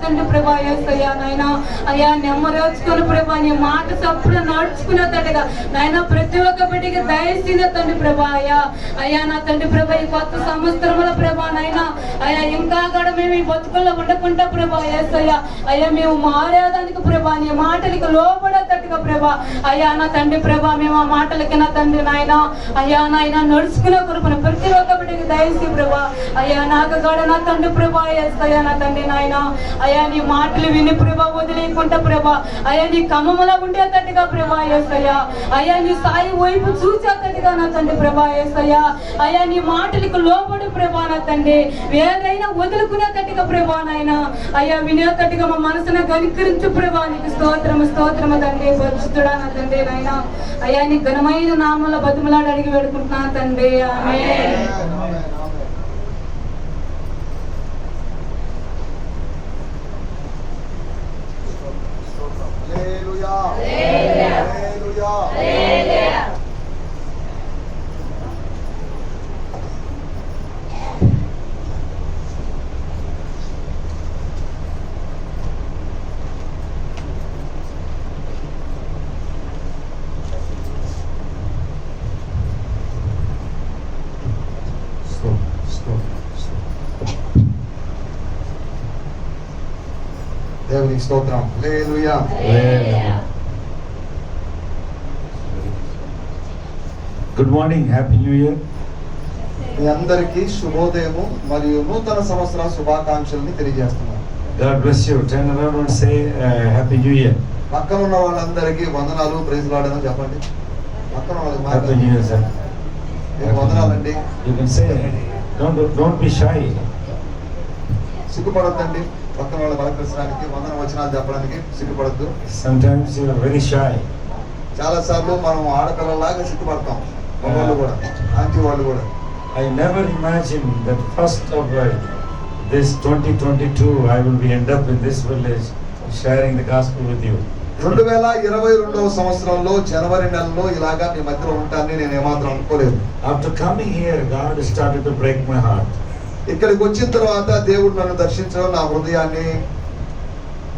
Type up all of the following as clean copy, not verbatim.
తండ్రి ప్రభా యేసయ్యా నాయన అయ్యా నెమ్మరేర్చుకుని ప్రభా నీ మాట తప్పుడు నడుచుకునేటట్టుగా నాయన ప్రతి ఒక్క బిడ్డకి దయచేసిన తండ్రి ప్రభా అయ్యా నా తండ్రి ప్రభా ఈ కొత్త సంవత్సరముల ప్రభా నాయన అయ్యా ఇంకా కూడా మేము ఈ బతుకుల్లో ఉండకుండా ప్రభా యేసయ్యా అయ్యా మేము మారేదానికి ప్రభా నీ మాటలకి లోబడేటట్టుగా ప్రభా అయ్యా నా తండ్రి ప్రభా మేము ఆ మాటలకి నా తండ్రి నాయన అయ్యా నాయన నడుచుకునే కృపను ప్రతి ఒక్క బిడ్డకి దయచేసి ప్రభా అయ్యా నాకు కూడా నా తండ్రి ప్రభా యేసయ్యా నా తండ్రి నాయన అయ్యా నీ మాటలు విని ప్రభా వదిలేయకుండా ప్రభా అయ్యా నీ కమ్మములో ఉండేటట్టుగా ప్రభా యేసయ్యా అయ్యా నీ సాయి వైపు చూసేటట్టుగా నా తండ్రి ప్రభా యేసయ్యా అయ్యా నీ మాటలకు లోబడి ప్రభా నా తండ్రి ఏదైనా వదులుకునేటట్టుగా ప్రభా నాయన అయ్యా వినేటట్టుగా మా మనసును కనికరించు ప్రభా నీకు స్తోత్రము తండ్రి పరిశుద్ధుడా నా తండ్రి నాయన అయ్యా నీ ఘనమైన నామంలో బతిమలాడి అడిగి వేడుకుంటున్నాను తండ్రి ఆమేన్. దేవునికి స్తోత్రం. Hallelujah. Good morning, happy new year. మీ అందరికీ శుభోదయము మరియు నూతన సంవత్సర శుభాకాంక్షల్ని తెలియజేస్తున్నాను. God bless you. Turn around and say happy new year. పక్కన ఉన్న వాళ్ళందరికీ వందనాలు, ప్రైజ్ లార్డ్ అని చెప్పండి. పక్కన వాళ్ళకి Happy new year, sir. వందనాలండి. You can say, don't be shy. సిగ్గుపడొద్దండి. పక్కన వాళ్ళు బలపరచడానికి, వందన వచనాలు చెప్పడానికి సిగ్గుపడద్దు. Sometimes you are very shy. చాలా సార్లు మనం ఆడపిల్లలాగా సిగ్గుపడతాం. వాళ్ళు కూడా, ఆంటీ వాళ్ళు కూడా. I never imagined that first of this 2022 I will be end up in this village sharing the gospel with you. 2022వ సంవత్సరంలో జనవరి నెలలో ఇలాగా మీ మధ్యలో ఉంటానని నేను ఏమాత్రం అనుకోలేదు. After coming here, God started to break my heart. ఇక్కడికి వచ్చిన తర్వాత దేవుడు నన్ను దర్శించడం, నా హృదయాన్ని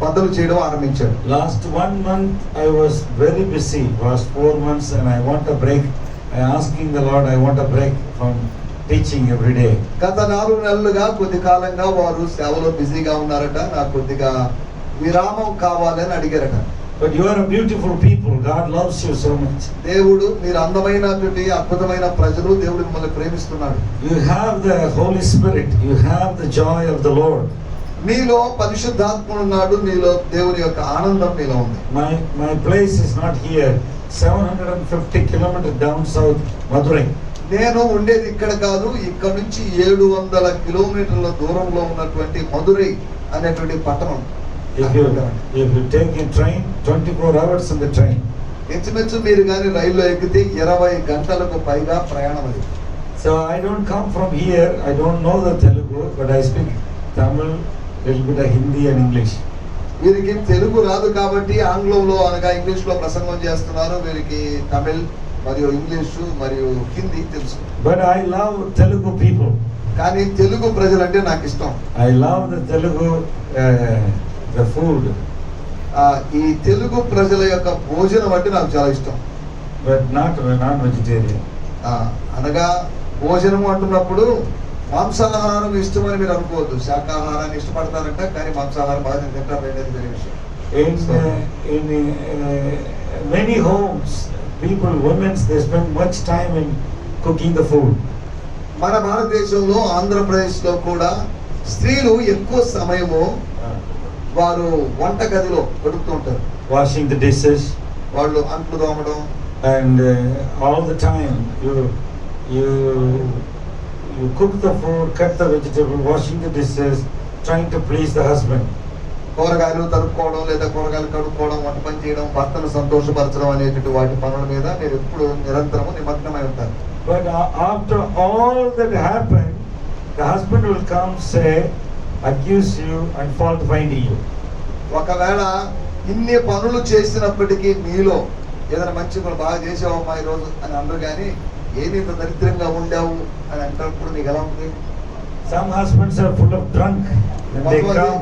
బద్దలు చేయడం ఆరంభించాడు. Last 1 month I was very busy. Last 4 months and I want a break. I asking the Lord, I want a break from teaching every day. గత 4 నెలలుగా కొద్ది కాలంగా వారు సేవలో బిజీగా ఉన్నారట. నాకు కొద్దిగా విరామం కావాలని అడిగారట. But you are a beautiful people. God loves you so much. దేవుడు, మీరు అందమైనటువంటి అద్భుతమైన ప్రజలు, దేవుడు మిమ్మల్ని ప్రేమిస్తున్నాడు. You have the Holy Spirit. You have the joy of the Lord. మీలో పరిశుద్ధాత్ముడు ఉన్నాడు. మీలో దేవుని యొక్క ఆనందం మీలో ఉంది. My place is not here. 750 kilometers down south, Madurai. నేను ఉండేది ఇక్కడ కాదు. ఇక్కడ నుంచి 700 కిలోమీటర్ల దూరంలో ఉన్నటువంటి మధురై అనేటువంటి పట్టణం. If you take a train, 24 hours on the train. ఇంచుమించు మీరు కానీ రైల్లో ఎక్కితే 20 గంటలకు పైగా ప్రయాణం అది. So I don't come from here. I don't know the Telugu, but I speak Tamil, little bit of Hindi and English. వీరికి తెలుగు రాదు కాబట్టి ఆంగ్లంలో అనగా ఇంగ్లీష్లో ప్రసంగం చేస్తున్నారు. వీరికి తమిళ్ మరియు ఇంగ్లీషు మరియు హిందీ తెలుసు. But I love Telugu people. కానీ తెలుగు ప్రజలంటే నాకు ఇష్టం. I love the Telugu, the food. ఈ తెలుగు ప్రజల యొక్క భోజనం అంటే నాకు చాలా ఇష్టం. But not vegetarian. అనగా భోజనము అంటున్నప్పుడు మాంసాహారం ఇష్టమని మీరు అనుకోవద్దు. శాకాహారాన్ని ఇష్టపడతారంట, కానీ మాంసాహారం బాగా తింటారు. అనేది వేరే విషయం. In many homes, people, women, they spend much time in cooking the food. మన భారతదేశంలో, ఆంధ్రప్రదేశ్లో కూడా స్త్రీలు ఎక్కువ సమయము వారు వంట గదిలో గడుపుతూ ఉంటారు. Washing the dishes. వాళ్ళు అంట్లు తోమడం. And all the time you cook the food, cut the vegetable, washing the dishes, trying to please the husband. కూరగాయలు తరుక్కోవడం లేదా కూరగాయలు కడుక్కోవడం, వంట పని చేయడం, భర్తను సంతోషపరచడం అనేటువంటి వాటి పనుల మీద మీరు ఎప్పుడు నిరంతరము నిమగ్నమై ఉంటారు. But after all that happened, the husband will come, say, accuse you and fault finding you. ఒకవేళ ఇన్ని పనులు చేసినప్పటికీ మీలో ఏదైనా మంచి పనులు బాగా చేసావమ్మా ఈరోజు అని అందరూ, కానీ ఏమి ఇంత దరిద్రంగా ఉండావు అని అంటప్పుడు మీకు ఎలా ఉంది? Some husbands are full of drunk. When they come,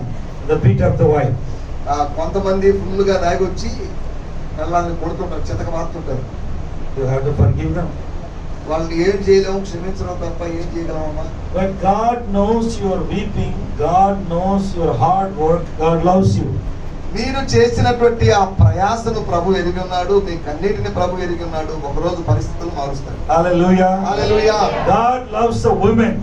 the beat of the wife. కొంతమంది ఫుల్గా దాగొచ్చి పిల్లల్ని కొడుతుంటారు, చితక మారుతుంటారు. You have to forgive them. వాళ్ళని ఏం చేయలేము, క్షమించడం తప్ప ఏం చేయగలమమ్మా? But God knows you are weeping. God knows your hard work. God loves you. మీరు చేసినటువంటి ఆ ప్రయాసను ప్రభు ఎరిగి ఉన్నాడు, మీ కన్నీటిని ప్రభు ఎరిగి ఉన్నాడు. ఒకరోజు పరిస్థితులు మారుస్తాడు. Hallelujah. Hallelujah. God loves the women.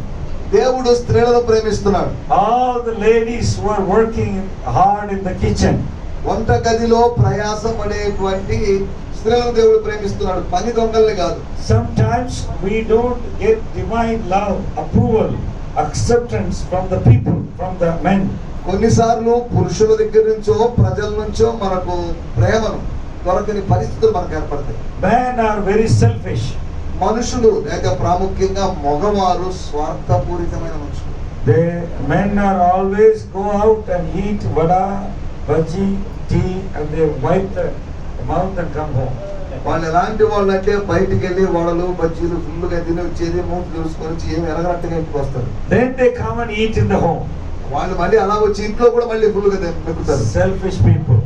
దేవుడు స్త్రీలను ప్రేమిస్తున్నాడు. All the ladies who are working hard in the kitchen. వంట గదిలో ప్రయాసపడేటువంటి స్త్రీలను దేవుడు ప్రేమిస్తున్నాడు, పని దొంగల్ని కాదు. Sometimes we don't get divine love, approval, acceptance from the people, from the men. కొన్నిసార్లు పురుషుల దగ్గర నుంచో ప్రజల నుంచో మనకు ప్రేమను దొరకని పరిస్థితులు మనకు ఏర్పడతాయి. Men are very selfish. మనుషులు లేక ప్రాముఖ్యంగా మగవారు స్వార్థపూరితమైన మనుషులు. Men are always go out and eat vada, bhaji, tea, and they wipe the mouth and come home. వాళ్ళు ఎలాంటి వాళ్ళు అంటే బయటికి వెళ్ళి వడలు బజ్జీలు ఫుల్గా తిని వచ్చేది, మూడు చూసుకొని వచ్చి ఏమి ఎరగనట్టుగా ఇంటికి వస్తారు. Then they come and eat in the home. వాళ్ళు మళ్ళీ అలా వచ్చి ఇంట్లో కూడా మళ్ళీ ఫుల్గా మెక్కుతారు. Selfish people.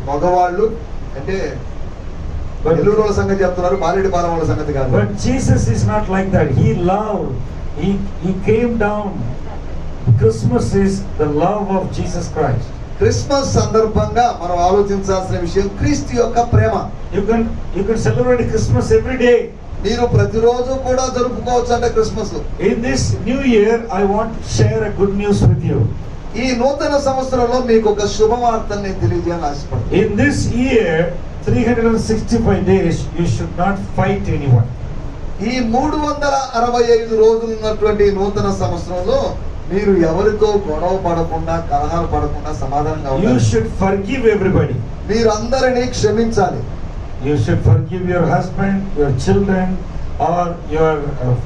మగవాళ్ళు అంటే నెల్లూరు వాళ్ళ సంగతి చెప్తున్నారు, బాలేడి పాలెం వాళ్ళ సంగతి కాదు. But Jesus is not like that. He loved. He came down. Christmas is the love of Jesus Christ. Christmas సందర్భంగా మనం ఆలోచించాల్సిన విషయం క్రీస్తు యొక్క ప్రేమ. You can celebrate Christmas every day. మీరు ప్రతిరోజు కూడా జరుపుకోవచ్చు అంటే Christmas. In this new year, I want to share a good news with you. ఈ నూతన సంవత్సరంలో మీకు ఒక శుభవార్తను నేను తెలియజేయాలని ఆశపడుతున్నాను. In this year, 365 days, you should not fight anyone. ఈ 365 రోజులు ఉన్నటువంటి నూతన సంవత్సరంలో మీరు ఎవరితో గొడవ పడకుండా, కలహాలు పడకుండా సమాధానంగా You ఉండాలి. should forgive everybody. మీరు అందరినీ క్షమించాలి. You should forgive your husband, your children, or your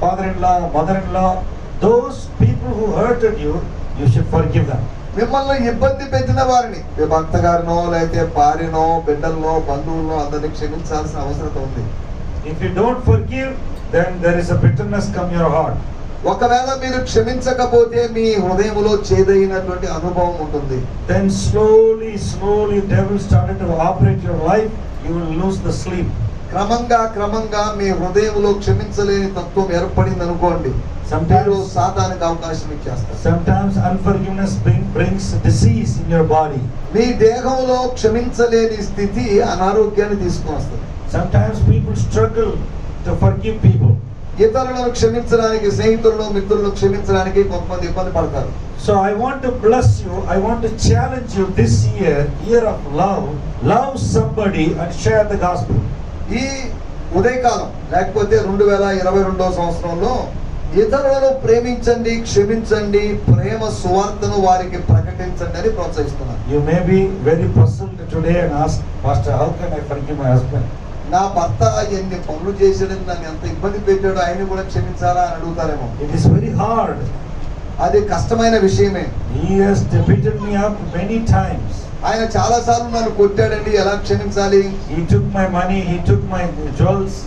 father-in-law, mother-in-law. Those people who hurted you, you should forgive them. మిమ్మల్ని ఇబ్బంది పెట్టిన వారిని, మీ భర్త గారినో లేకపోతే భార్యనో బిడ్డల్లో బంధువుల్లో అందరినీ క్షమించాల్సిన అవసరం ఉంది. If you don't forgive, then there is a bitterness come your heart. ఒకవేళ మీరు క్షమించకపోతే మీ హృదయంలో చేదైనటువంటి అనుభవం ఉంటుంది. Then slowly devil started to operate your life. You will lose the sleep. క్రమంగా మీ హృదయంలో క్షమించలేని తత్వం ఏర్పడింది అనుకోండి, మీరు సాతానికి అవకాశం ఇచ్చేస్తారు. Sometimes unforgiveness brings disease in your body. మీ దేహంలో క్షమించలేని స్థితి అనారోగ్యాన్ని తీసుకొని వస్తుంది. Sometimes people struggle to forgive people. ఇతరులను క్షమించడానికి, స్నేహితులను మిత్రులను క్షమించడానికి కొంతమంది ఇబ్బంది పడతారు. So I want to bless you. I want to challenge you this year of love. Love somebody and share the gospel. ఈ ఉదయకాలం లేకపోతే 2022వ సంవత్సరంలో ఇతరులను ప్రేమించండి, క్షమించండి, ప్రేమ సువార్తను వారికి ప్రకటించండి అని ప్రోత్సహిస్తున్నాను. You may be very puzzled today and ask, Pastor, how can I forgive my husband? నా భర్త ఎన్ని పనులు చేశాడని నన్ను ఎంత ఇబ్బంది పెట్టాడో ఆయన కూడా క్షమించాలా అని అడుగుతారేమో. It is very hard. అది కష్టమైన విషయమే. He has beaten me up many times. ఆయన చాలా సార్లు నన్ను కొట్టాడండి, ఎలా క్షమించాలి? He took my money, he took my jewels.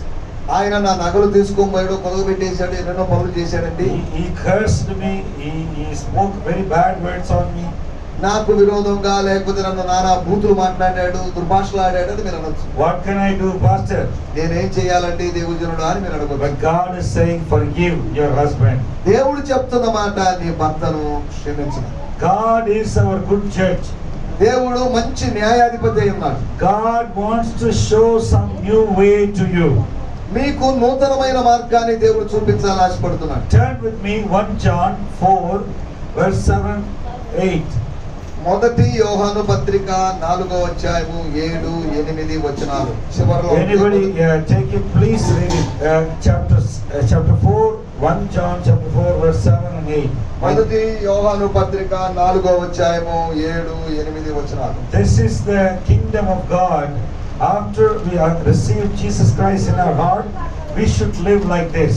ఆయన నా నగలు తీసుకోబోయాడు, కొలుగు పెట్టేశాడు, ఎన్నెన్నో పనులు చేశాడండి. He cursed me. He spoke very bad words on me. నాకు విరోధంగా లేకపోతే నన్ను నానా బూతులు మాట్లాడాడు, దుర్భాషలు ఆడాడు అని మీరు అనొచ్చు. What can I do, Pastor? నేనేం చేయాలంటే దేవుజనుడు అని మీరు అడగొచ్చు. But God is saying, forgive your husband. దేవుడు చెప్తున్న మాట, నీ భర్తను క్షమించు. God is our good judge. దేవుడు మంచి న్యాయాధిపతి అయి ఉన్నాడు. God wants to show some new way to you. మీకు నూతనమైన మార్గాన్ని దేవుడు చూపించాలని ఆశపడుతున్నాడు. Turn with me 1 John 4 verse 7, 8. మొదటి యోహాను పత్రిక 4వ అధ్యాయము 7, 8 వచనాలు చివరిలో. Anybody take it, please read it. Chapter 4, 1 John chapter 4 verse 7 and 8. మొదటి యోహాను పత్రిక 4వ అధ్యాయము 7, 8 వచనాలు. This is the kingdom of God. After we have received Jesus Christ in our heart, we should live like this.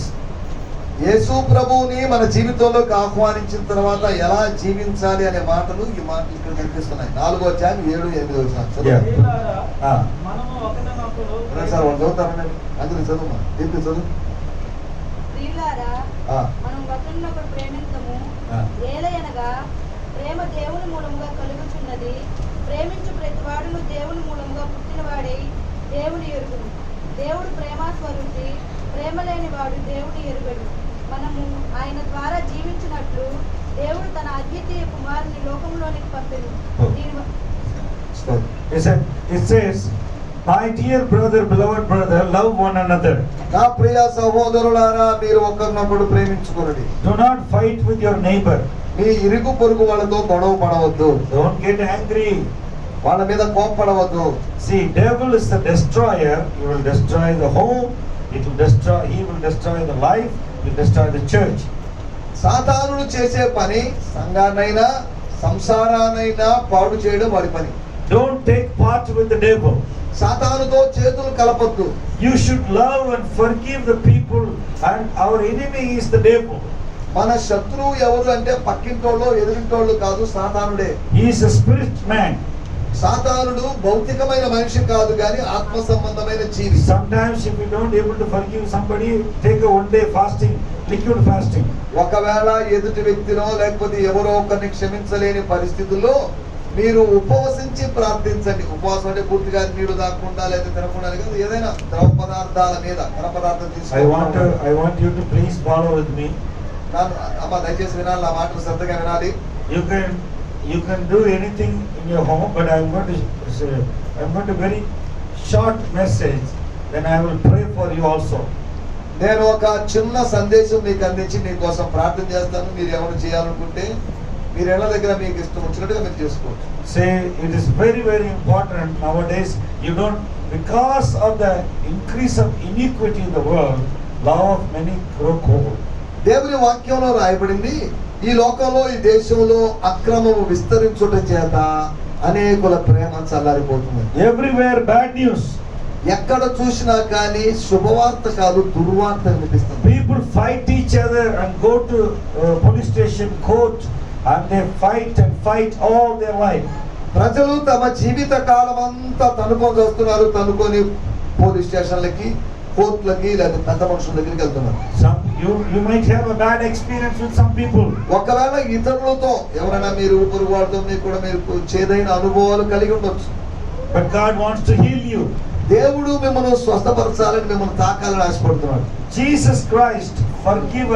యేసు ప్రభువుని మన జీవితంలోకి ఆహ్వానించిన తర్వాత ఎలా జీవించాలి అనే మాటలు ఈ మాటలు ఇక్కడ కనిపిస్తున్నాయి. 4వ అధ్యాయం 7, 8 వచనాలు. సార్ వాళ్ళు చదువుతారండి, అందులో చదువు దీనికి చదువు. ప్రియులారా, మనం ఒకరినొకరు ప్రేమించము. ఏలయనగా ప్రేమ దేవుని మూలముగా కలుగుచున్నది. ప్రేమించు ప్రతివాడును దేవుని మూలముగా పుట్టినవాడై దేవుని ఎరుగును. దేవుడు ప్రేమాస్వరూపి, ప్రేమ లేని వాడు దేవుని ఎరుగడు. మనము ఆయన ద్వారా జీవించినట్లు దేవుడు తన అద్వితీయ కుమారుని లోకంలోనికి పంపెను. It says, my dear brother, beloved brother, love one another. నా ప్రియ సహోదరులారా, మీరు ఒకరినొకడు ప్రేమించుకొనుడి. Do not fight with your neighbor. మీ ఇరుగు పొరుగు వాళ్ళతో గొడవ పడవద్దు. Don't get angry. వాళ్ళ మీద కోపపడవద్దు. See, devil is the destroyer. He will destroy the home. He will destroy the life. He will destroy the church. సాతానుడు చేసే పని సంఘాన్నైనా సంసారాన్నైనా పాడు చేయడం వాడి పని. Don't take part with the devil. సాతానుతో చేతులు కలపొద్దు. You should love and forgive the people, and our enemy is the devil. మన శత్రువు ఎవరు అంటే పక్కింటోళ్ళు ఎదురింటోళ్ళు కాదు, సాతానుడే. He is a spirit man. సాతానుడు భౌతికమైన మనిషి కాదు కానీ ఆత్మ సంబంధమైన జీవి. Sometimes if you don't able to forgive somebody, take a one day fasting, liquid fasting. ఒకవేళ ఎదుటి వ్యక్తినో లేకపోతే ఎవరో ఒకరిని క్షమించలేని పరిస్థితుల్లో మీరు ఉపవసించి ప్రార్థించండి. ఉపవాసం అంటే పూర్తిగా నీళ్లు తాగకుండా లేదా తినకుండా కాదు, ఏదైనా ద్రవ పదార్థాల మీద ఘన పదార్థం I want you to please follow with me. అమ్మ దయచేసి వినాలి, నా మాటలు శ్రద్ధగా వినాలి. You can do anything in your home, but I'm going to very short message. Then I will pray for you also. నేను ఒక చిన్న సందేశం మీకు అందించి మీకోసం ప్రార్థన చేస్తాను. మీరు ఏమైనా చేయాలనుకుంటే మీరు ఎలా దగ్గర మీకు ఇష్టం వచ్చినట్టుగా మీరు చేసుకోవచ్చు. Say, it is very, very important nowadays. You don't, because of the increase of iniquity in the world, love of many grow cold. దేవుని వాక్యంలో రాయబడింది, ఈ లోకంలో ఈ దేశంలో అక్రమము విస్తరించుట చేత అనేకుల ప్రేమ చల్లారిపోతుంది. Everywhere bad news. ఎక్కడ చూసినా కానీ శుభవార్త కాదు, దుర్వార్త వినిపిస్తుంది. People fight each other and go to police station, court, and they fight all their life. ప్రజలు తమ జీవిత కాలం అంతా తనుకొని వస్తున్నారు, తనుకొని పోలీస్ స్టేషన్లకి, కోర్టులకి లేదా పెద్ద మనుషుల దగ్గరికి వెళ్తున్నారు. You might have a bad experience with some people. ఒకవేళ ఇతరులతో ఎవరైనా మీరు పొరుగు వాళ్ళతో మీకు కూడా మీరు చేదైన అనుభవాలు కలిగి ఉండొచ్చు. But God wants to heal you. దేవుడు మిమ్మల్ని స్వస్థపరచాలని, మిమ్మల్ని తాకాలని ఆశపడుతున్నాడు. Jesus Christ forgave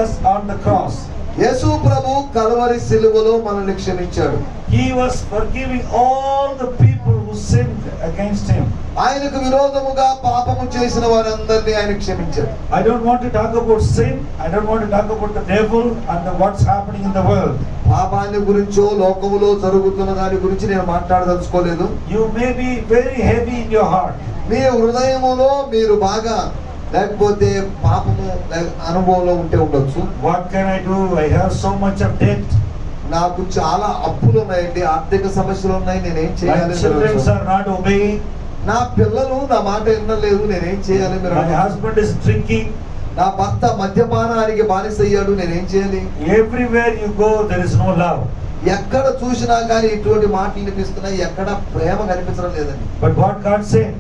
us on the cross. Yesu Prabhu Calvary సిలువలో మనల్ని క్షమించాడు. He was forgiving all the people who sinned against him. ఆయనకు విరోధముగా పాపము చేసిన వారందరినీ ఆయన క్షమించాడు. I don't want to talk about sin. I don't want to talk about the devil and what's happening in the world. పాపాన్ని గురించో లోకములో జరుగుతున్న దాని గురించి నేను మాట్లాడదలుచుకోలేదు. You may be very heavy in your heart. మీ హృదయములో మీరు బాగా లేకపోతే పాపము అనుభవంలో ఉంటే ఉండొచ్చు. What can I do? I have so much of debt. నాకు చాలా అప్పులు ఉన్నాయండి, ఆర్థిక సమస్యలు ఉన్నాయి, నేనేం My చేయాలి? children are not obeying. నా పిల్లలు నా మాట వినలేదు, నేనేం చేయాలి? My husband is drinking. నా భర్త మద్యపానానికి బానిసయ్యాడు, నేనేం చేయాలి? Everywhere you go, there is no love. ఎక్కడ చూసినా కానీ ఇటువంటి మాటలు వినిపిస్తున్నాయి, ఎక్కడ ప్రేమ కనిపించడం లేదండి. But what God said?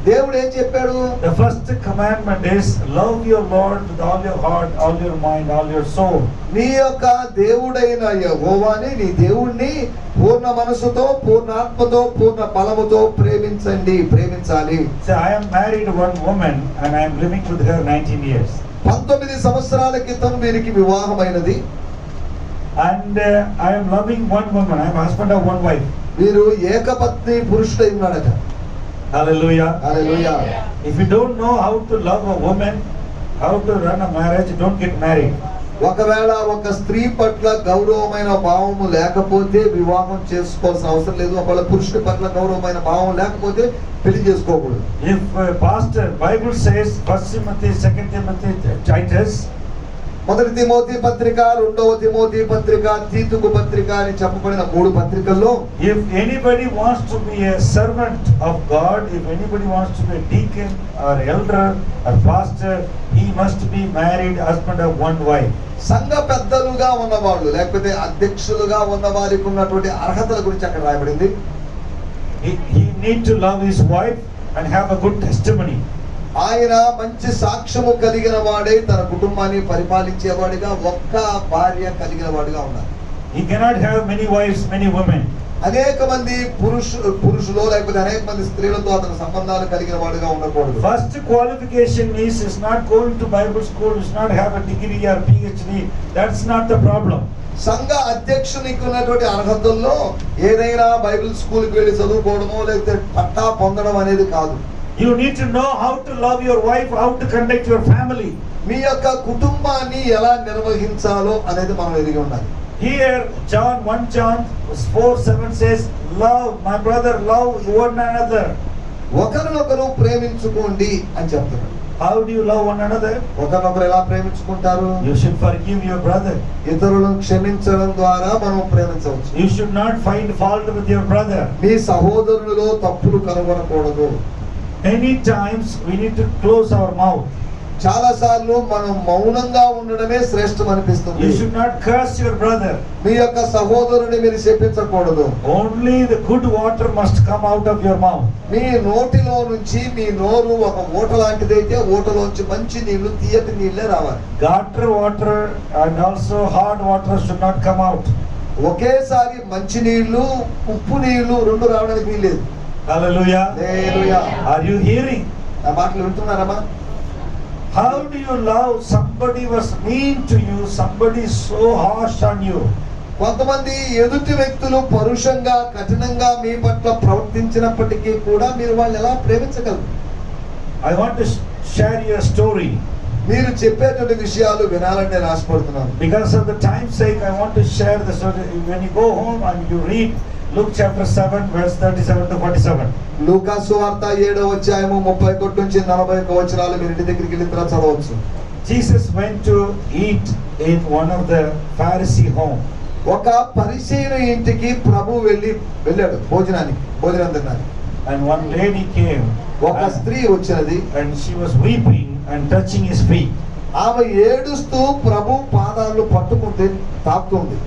దేవుడు ఏం చెప్పాడు? The first commandment is love your Lord with all your heart, all your mind, all your soul. నీ యొక్క దేవుడైన యెహోవాని, నీ దేవుణ్ణి పూర్ణ మనసుతో, పూర్ణ ఆత్మతో, పూర్ణ బలముతో ప్రేమించాలి. Say, I am married to one woman and I am living with her 19 years. 19 సంవత్సరాల క్రితం వీరికి వివాహమైనది. And I am loving one woman. I am husband of one wife. వీరు ఏకపత్ని పురుషుడై ఉన్నాడట. Hallelujah. Hallelujah. If you don't know how to love a woman, how to run a marriage, don't get married. ఒకవేళ ఒక స్త్రీ పట్ల గౌరవమైన భావము లేకపోతే వివాహం చేసుకోవాల్సిన అవసరం లేదు. ఒకవేళ పురుషుడి పట్ల గౌరవమైన భావం లేకపోతే పెళ్లి చేసుకోకూడదు. If pastor Bible says 1 Timothy, 2 Timothy, Titus, 1 Timothy పత్రిక, 2 తిమోతి పత్రిక, తీతుకు పత్రిక అని చెప్పబడిన 3 పత్రికల్లో if anybody wants to be a servant of God, if anybody wants to be a deacon or elder or pastor, he must be married husband of one wife. సంఘ పెద్దలుగా ఉన్నవాళ్ళు లేకపోతే అధ్యక్షులుగా ఉన్న వారికి ఉన్నటువంటి అర్హతల గురించి అక్కడ రాయబడింది. He need to love his wife and have a good testimony. ఆయన మంచి సాక్ష్యము కలిగిన వాడే తన కుటుంబాన్ని పరిపాలించేవాడిగా, ఒక్క భార్య కలిగిన వాడిగా ఉన్నారు. He cannot have many wives, many women. అనేక మంది పురుషులు లేకపోతే అనేక మంది స్త్రీలతో అతను సంబంధాలు కలిగిన వాడుగా ఉండకూడదు. First qualification is not going to Bible school, is not have a degree or PhD. That's not the problem. సంఘ అధ్యక్షునికి ఉన్నటువంటి అర్హతల్లో ఏదైనా బైబిల్ స్కూల్కి వెళ్ళి చదువుకోవడమో లేకపోతే పట్టా పొందడం అనేది కాదు. You need to know how to love your wife, how to conduct your family. మీ యొక్క కుటుంబాన్ని ఎలా నిర్వహించాలో అనేది మనం ఎరిగి ఉండాలి. Here John 4:7 says, love my brother, love one another. ఒకరినొకరు ప్రేమించుకోండి అని చెప్తున్నాడు. How do you love one another? ఒకరినొకరు ఎలా ప్రేమించుకుంటారు? You should forgive your brother. ఇతరులను క్షమించడం ద్వారా మనం ప్రేమించవచ్చు. You should not find fault with your brother. మీ సహోదరునిలో తప్పులు కనుగొనకూడదు. Many times we need to close our mouth. చాలా సార్లు మనం మౌనంగా ఉండడమే శ్రేష్టం అనిపిస్తుంది. You should not curse your brother. మీ యొక్క సహోదరుని మీరు శపించకూడదు. Only the good water must come out of your mouth. మీ నోటిలో నుంచి మీ నోరు ఒక ఊట లాంటిదైతే ఊటలోంచి మంచి నీళ్లు తీయటి నీళ్ళే రావాలి. Gutter water and also hard water should not come out. ఒకేసారి మంచి నీళ్లు ఉప్పు నీళ్లు రెండు రావడానికి వీల్లేదు. Hallelujah. Hallelujah. Are you hearing? నా మాటలు వింటున్నారమ్మా? How do you love somebody was mean to you, somebody so harsh on you? కొంతమంది ఎదుటి వ్యక్తులు పరుషంగా కఠినంగా మీ పట్ల ప్రవర్తించినప్పటికీ కూడా మీరు వాళ్ళని ఎలా ప్రేమించగలరు? I want to share your story. మీరు చెప్పేటువంటి విషయాలు వినాలని నేను ఆశపడుతున్నాను. Because of the time's sake, I want to share the story. When you go home and you read Luke chapter 7 verse 37 to 47. లూకా సువార్త 7వ అధ్యాయము 31 నుంచి 41 వచనాలు మీరు ఇంటి దగ్గరికి వెళ్ళిన తర్వాత చదవచ్చు. Jesus went to eat in one of the Pharisee home. ఒక పరిసయ్యుని ఇంటికి ప్రభు వెళ్ళాడు భోజనం తిన్నాడు. And one lady came ఒక స్త్రీ వచ్చినది. and she was weeping and touching his feet. ఆమె ఏడుస్తూ ప్రభు పాదాలు పట్టుకుంటే తాకుతుంది.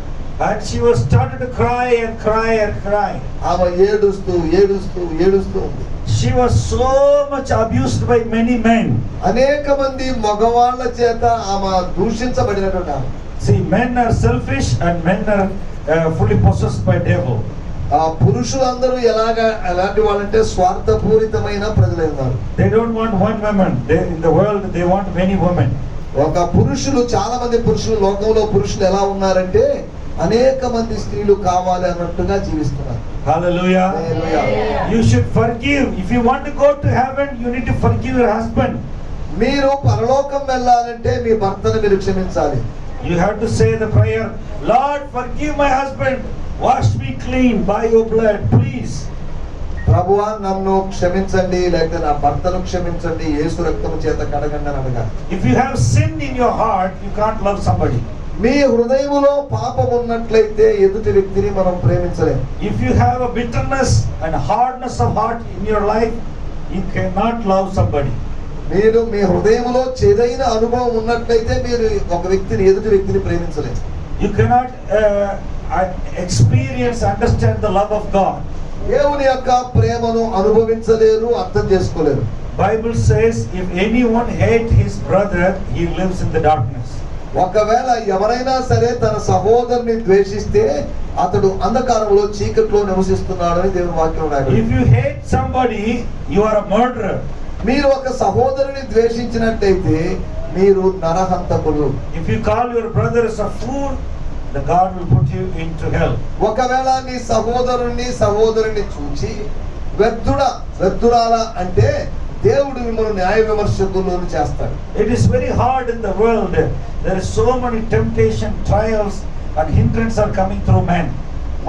And she was started to cry and cry and cry. ఆమె ఏడుస్తూ ఉంది. She was so much abused by many men. అనేక మంది మగవాళ్ళ చేత ఆమె దూషించబడినటువంటి ఆమె. See, men are selfish and men are fully possessed by devil. ఆ పురుషులందరూ ఎలాంటి వాళ్ళంటే స్వార్థపూరితమైన ప్రజలై ఉన్నారు. They don't want one woman. In the world they want many women. ఒక చాలా మంది పురుషులు లోకంలో పురుషులు ఎలా ఉన్నారంటే అనేక మంది స్త్రీలు కావాలి అన్నట్టుగా జీవిస్తున్నారు. Hallelujah. Hallelujah. You should forgive. If you want to go to heaven, you need to forgive your husband. మీరు పరలోకం వెళ్ళాలంటే మీ భర్తను మీరు క్షమించాలి. You have to say the prayer, Lord, forgive my husband. Wash me clean by your blood, please. ప్రభువా నన్ను క్షమించండి, లేకపోతే నా భర్తను క్షమించండి, యేసు రక్తము చేత కడగండి అని అడగాలి. If you have sin in your heart, you can't love somebody. మీ హృదయములో పాపం ఉన్నట్లయితే ఎదుటి వ్యక్తిని మనం ప్రేమించలేం. If you have a bitterness and hardness of heart in your life, you cannot love somebody. మీరు మీ హృదయములో చేదైన అనుభవం ఉన్నట్లయితే మీరు ఒక వ్యక్తిని ఎదుటి వ్యక్తిని ప్రేమించలేం. You cannot experience, understand the love of God. దేవుని యొక్క ప్రేమను అనుభవించలేరు, అర్థం చేసుకోలేరు. Bible says if anyone hate his brother, he lives in the darkness. ఒకవేళ ఎవరైనా సరే తన సహోదరుని ద్వేషిస్తే అతడు అంధకారంలో చీకట్లో నివసిస్తున్నాడు అని దేవుని వాక్యం రాయబడింది. If you hate somebody, you are a murderer. మీరు ఒక సహోదరుని ద్వేషించినట్లయితే మీరు నరహంతకులు. If you call your brother as a fool, the God will put you into hell. ఒకవేళ నీ సహోదరుని చూచి వ్యర్థురాల అంటే దేవుడు మిమ్మల్ని న్యాయ విమర్శకులను చేస్తాడు. It is very hard in the world. There is so many temptation, trials and hindrances are coming through men.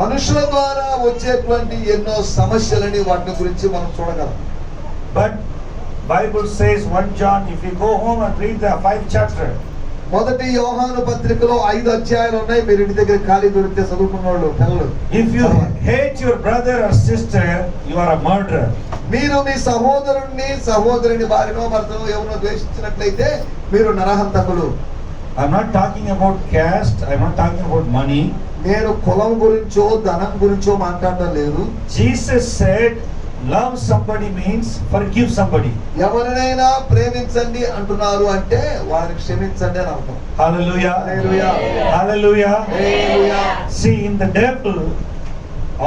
మనుషుల ద్వారా వచ్చేటువంటి ఎన్నో సమస్యలని వాటి గురించి మనం చూడగలం. But Bible says 1 John, if you go home and read the 5th chapter. మొదటి యోహాను పత్రికలో 5 అధ్యాయాలు ఉన్నాయి. మీరు ఇంటి దగ్గర ఖాళీ దొరికితే చదువుకున్న వాళ్ళు పిల్లలు. If you hate your brother or sister, you are a murderer. మీరు మీ సహోదరుని భార్యనో భర్తనో ఎవరినో ద్వేషించినట్లయితే మీరు నరహంతకులు. I'm not talking about caste, I'm not talking about money. నేను కులం గురించో ధనం గురించో మాట్లాడడం లేదు. Jesus said love somebody means forgive somebody. ఎవరినైనా ప్రేమించండి అంటున్నారు అంటే వారిని క్షమించండి అని అర్థం. Hallelujah. Hallelujah. Hallelujah. Hallelujah. See, in the devil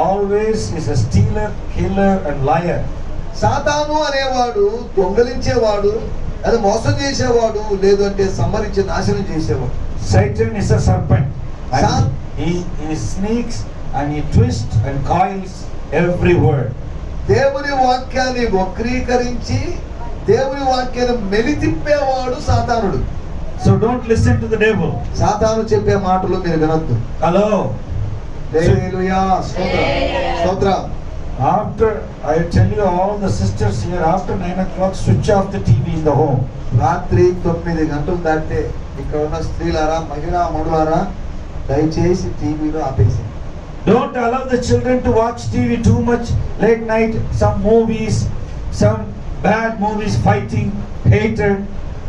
always is a stealer, killer and liar. సాతాను అనేవాడు దొంగలించేవాడు, అది మోసం చేసేవాడు, లేదు అంటే సంహరించి నాశనం చేసేవాడు. Satan is a serpent. Sa- And he sneaks and he twists and coils every word. దేవుని వాక్యాన్ని వక్రీకరించి దేవుని వాక్యాన్ని మెలితిప్పేవాడు సాతానుడు. So don't listen to the devil. సాతాను చెప్పే మాటలు మీరు వినొద్దు. Hello. హల్లెలూయా. స్తోత్రం. స్తోత్రం. After, I tell you all the sisters here, after 9 o'clock, switch off the TV in the home. రాత్రి 9 గంటలు దాటితే ఇక్కడ ఉన్న స్త్రీలారా, మహిళా మనులారా, దయచేసి టీవీలో ఆపేసి. Don't allow the children to watch TV too much late night, some movies, some bad movies, fighting, hatred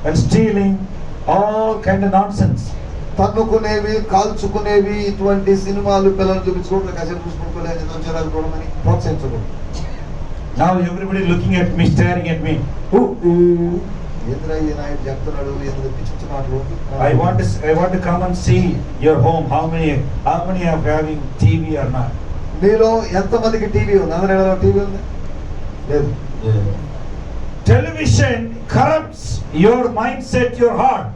and stealing, all kind of nonsense. తన్నుకునేవి, కాల్చుకునేవి, ఇటువంటి సినిమాలు పిల్లలు చూపించుకోవడం, కాసేపు చూసుకుంటుకోలేదు, చూడమని ప్రోత్సహించకూడదు. Now everybody looking at me, staring at me. ఎదురయ్యి Naidu చెప్తున్నాడు, ఎదురు పిచ్చి మాటలు. I want to come and see your home. How many are having TV or not? మీలో ఎంతమందికి టీవీ ఉంది? అందరిలో టీవీ ఉంది? లేదు. Television corrupts your mindset, your heart.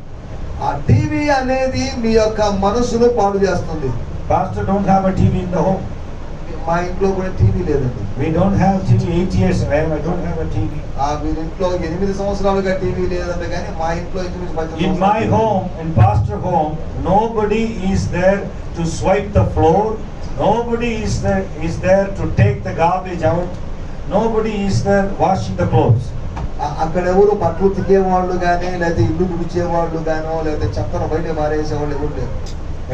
ఆ టీవీ అనేది మీ యొక్క మనసును పాడు చేస్తుంది. Pastor don't have a TV in the home. మా ఇంట్లో కూడా టీవీ లేదండి. We don't have TV. 8 years I don't have a TV. వీరి ఇంట్లో 8 సంవత్సరాలుగా టీవీ లేదంటే కానీ మా ఇంట్లో ఇంచుమించు 10 In my home, in pastor home, nobody is there to swipe the floor. Nobody is there to take the garbage out. Nobody is there washing the clothes. అక్కడ ఎవరు బట్టలు తిక్కేవాళ్ళు కానీ, లేదా ఇల్లు తుడిచేవాళ్ళు గానో, లేదా చెత్తను బయట మారేసేవాళ్ళు ఎవరు లేరు.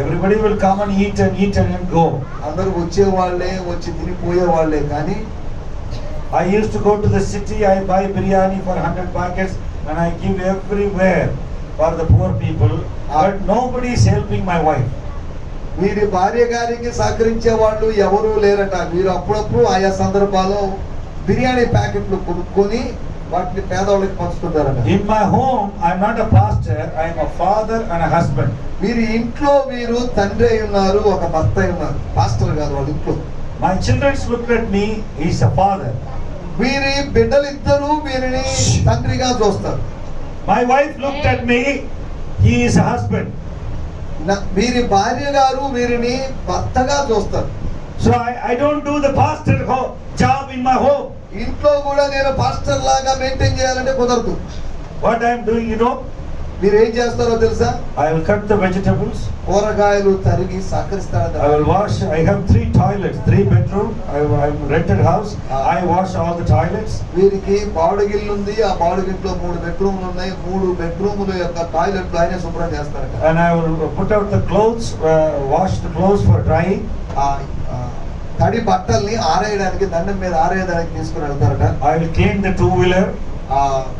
Everybody will come and eat and go. అందరూ వచ్చేవాళ్ళే, వచ్చి తినిపోయేవాళ్ళే. కానీ I used to go to the city. I buy biryani for 100 packets and I give everywhere for the poor people. But nobody is helping my wife. వీరి భార్య గారికి సహకరించే వాళ్ళు ఎవరూ లేరట. వీరు అప్పుడప్పుడు ఆయా సందర్భాల్లో బిర్యానీ ప్యాకెట్లు కొనుక్కొని వాటిని పేదవాళ్ళకి పంచుతుంటారట. In my home, I'm not a pastor. I'm a father and a husband. వీరి ఇంట్లో వీరు తండ్రి అయి ఉన్నారు, ఒక భర్త అయి ఉన్నారు. పాస్టర్ కాదు వాళ్ళ ఇంట్లో. My children looked at me. He's a father. వీరి బిడ్డలిద్దరూ వీరిని తండ్రిగా చూస్తారు. My wife looked at me. He is a husband. వీరి భార్య గారు వీరిని భర్తగా చూస్తారు. So I don't do the pastor job in my home. ఇంట్లో కూడా నేను పాస్టర్ లాగా మెయింటైన్ చేయాలంటే కుదరదు. What I am doing, you know? మీరు ఏం చేస్తారో తెలుసా? I will cut the vegetables. కూరగాయలు తరిగి సహకరిస్తారట. I will wash. I have 3 toilets, 3 bedroom. I'm rented house. I wash all the toilets. వీరికి బాడుగిల్లు ఉంది. ఆ బాడుగింట్లో 3 బెడ్రూమ్లు ఉన్నాయి. 3 బెడ్రూముల యొక్క టాయిలెట్లు ఆయనే శుభ్రం చేస్తారట. And I will put out the clothes, wash the clothes for drying. తడి బట్టల్ని ఆరేయడానికి, దండం మీద ఆరేయడానికి తీసుకుని వెళ్తారట. I will clean the 2-wheeler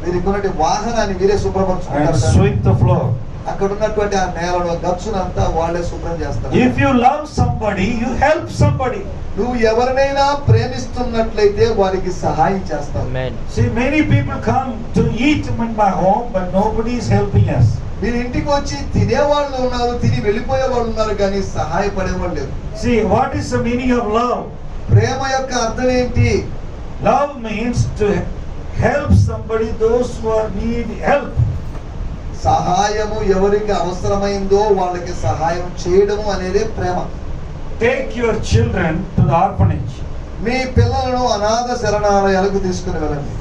వీరికి ఉన్నటువంటి వాహనాన్ని వీరే and శుభ్రపరచుకుంటారట. sweep the floor. అక్కడ ఉన్నటువంటి ఆ నేలను, గచ్చునంతా వాళ్ళే శుభ్రం చేస్తారు. If you love somebody, you help somebody. నువ్వు ఎవరినైనా ప్రేమిస్తున్నట్లయితే వారికి సహాయం చేస్తావు. See, many people come to eat in my home, but nobody is helping us. మీరు ఇంటికి వచ్చి తినేవాళ్ళు ఉన్నారు, తిని వెళ్ళిపోయే వాళ్ళు ఉన్నారు, కానీ సహాయపడేవాళ్ళు లేరు. See, what is the meaning of love? ప్రేమ యొక్క అర్థం ఏంటి? Love means to help somebody, those who need help. సహాయము ఎవరికి అవసరమైందో వాళ్ళకి సహాయం చేయడము అనేదే ప్రేమ. Take your children to the orphanage. మీ పిల్లలను అనాథ శరణాలయాలకు తీసుకుని వెళ్ళండి.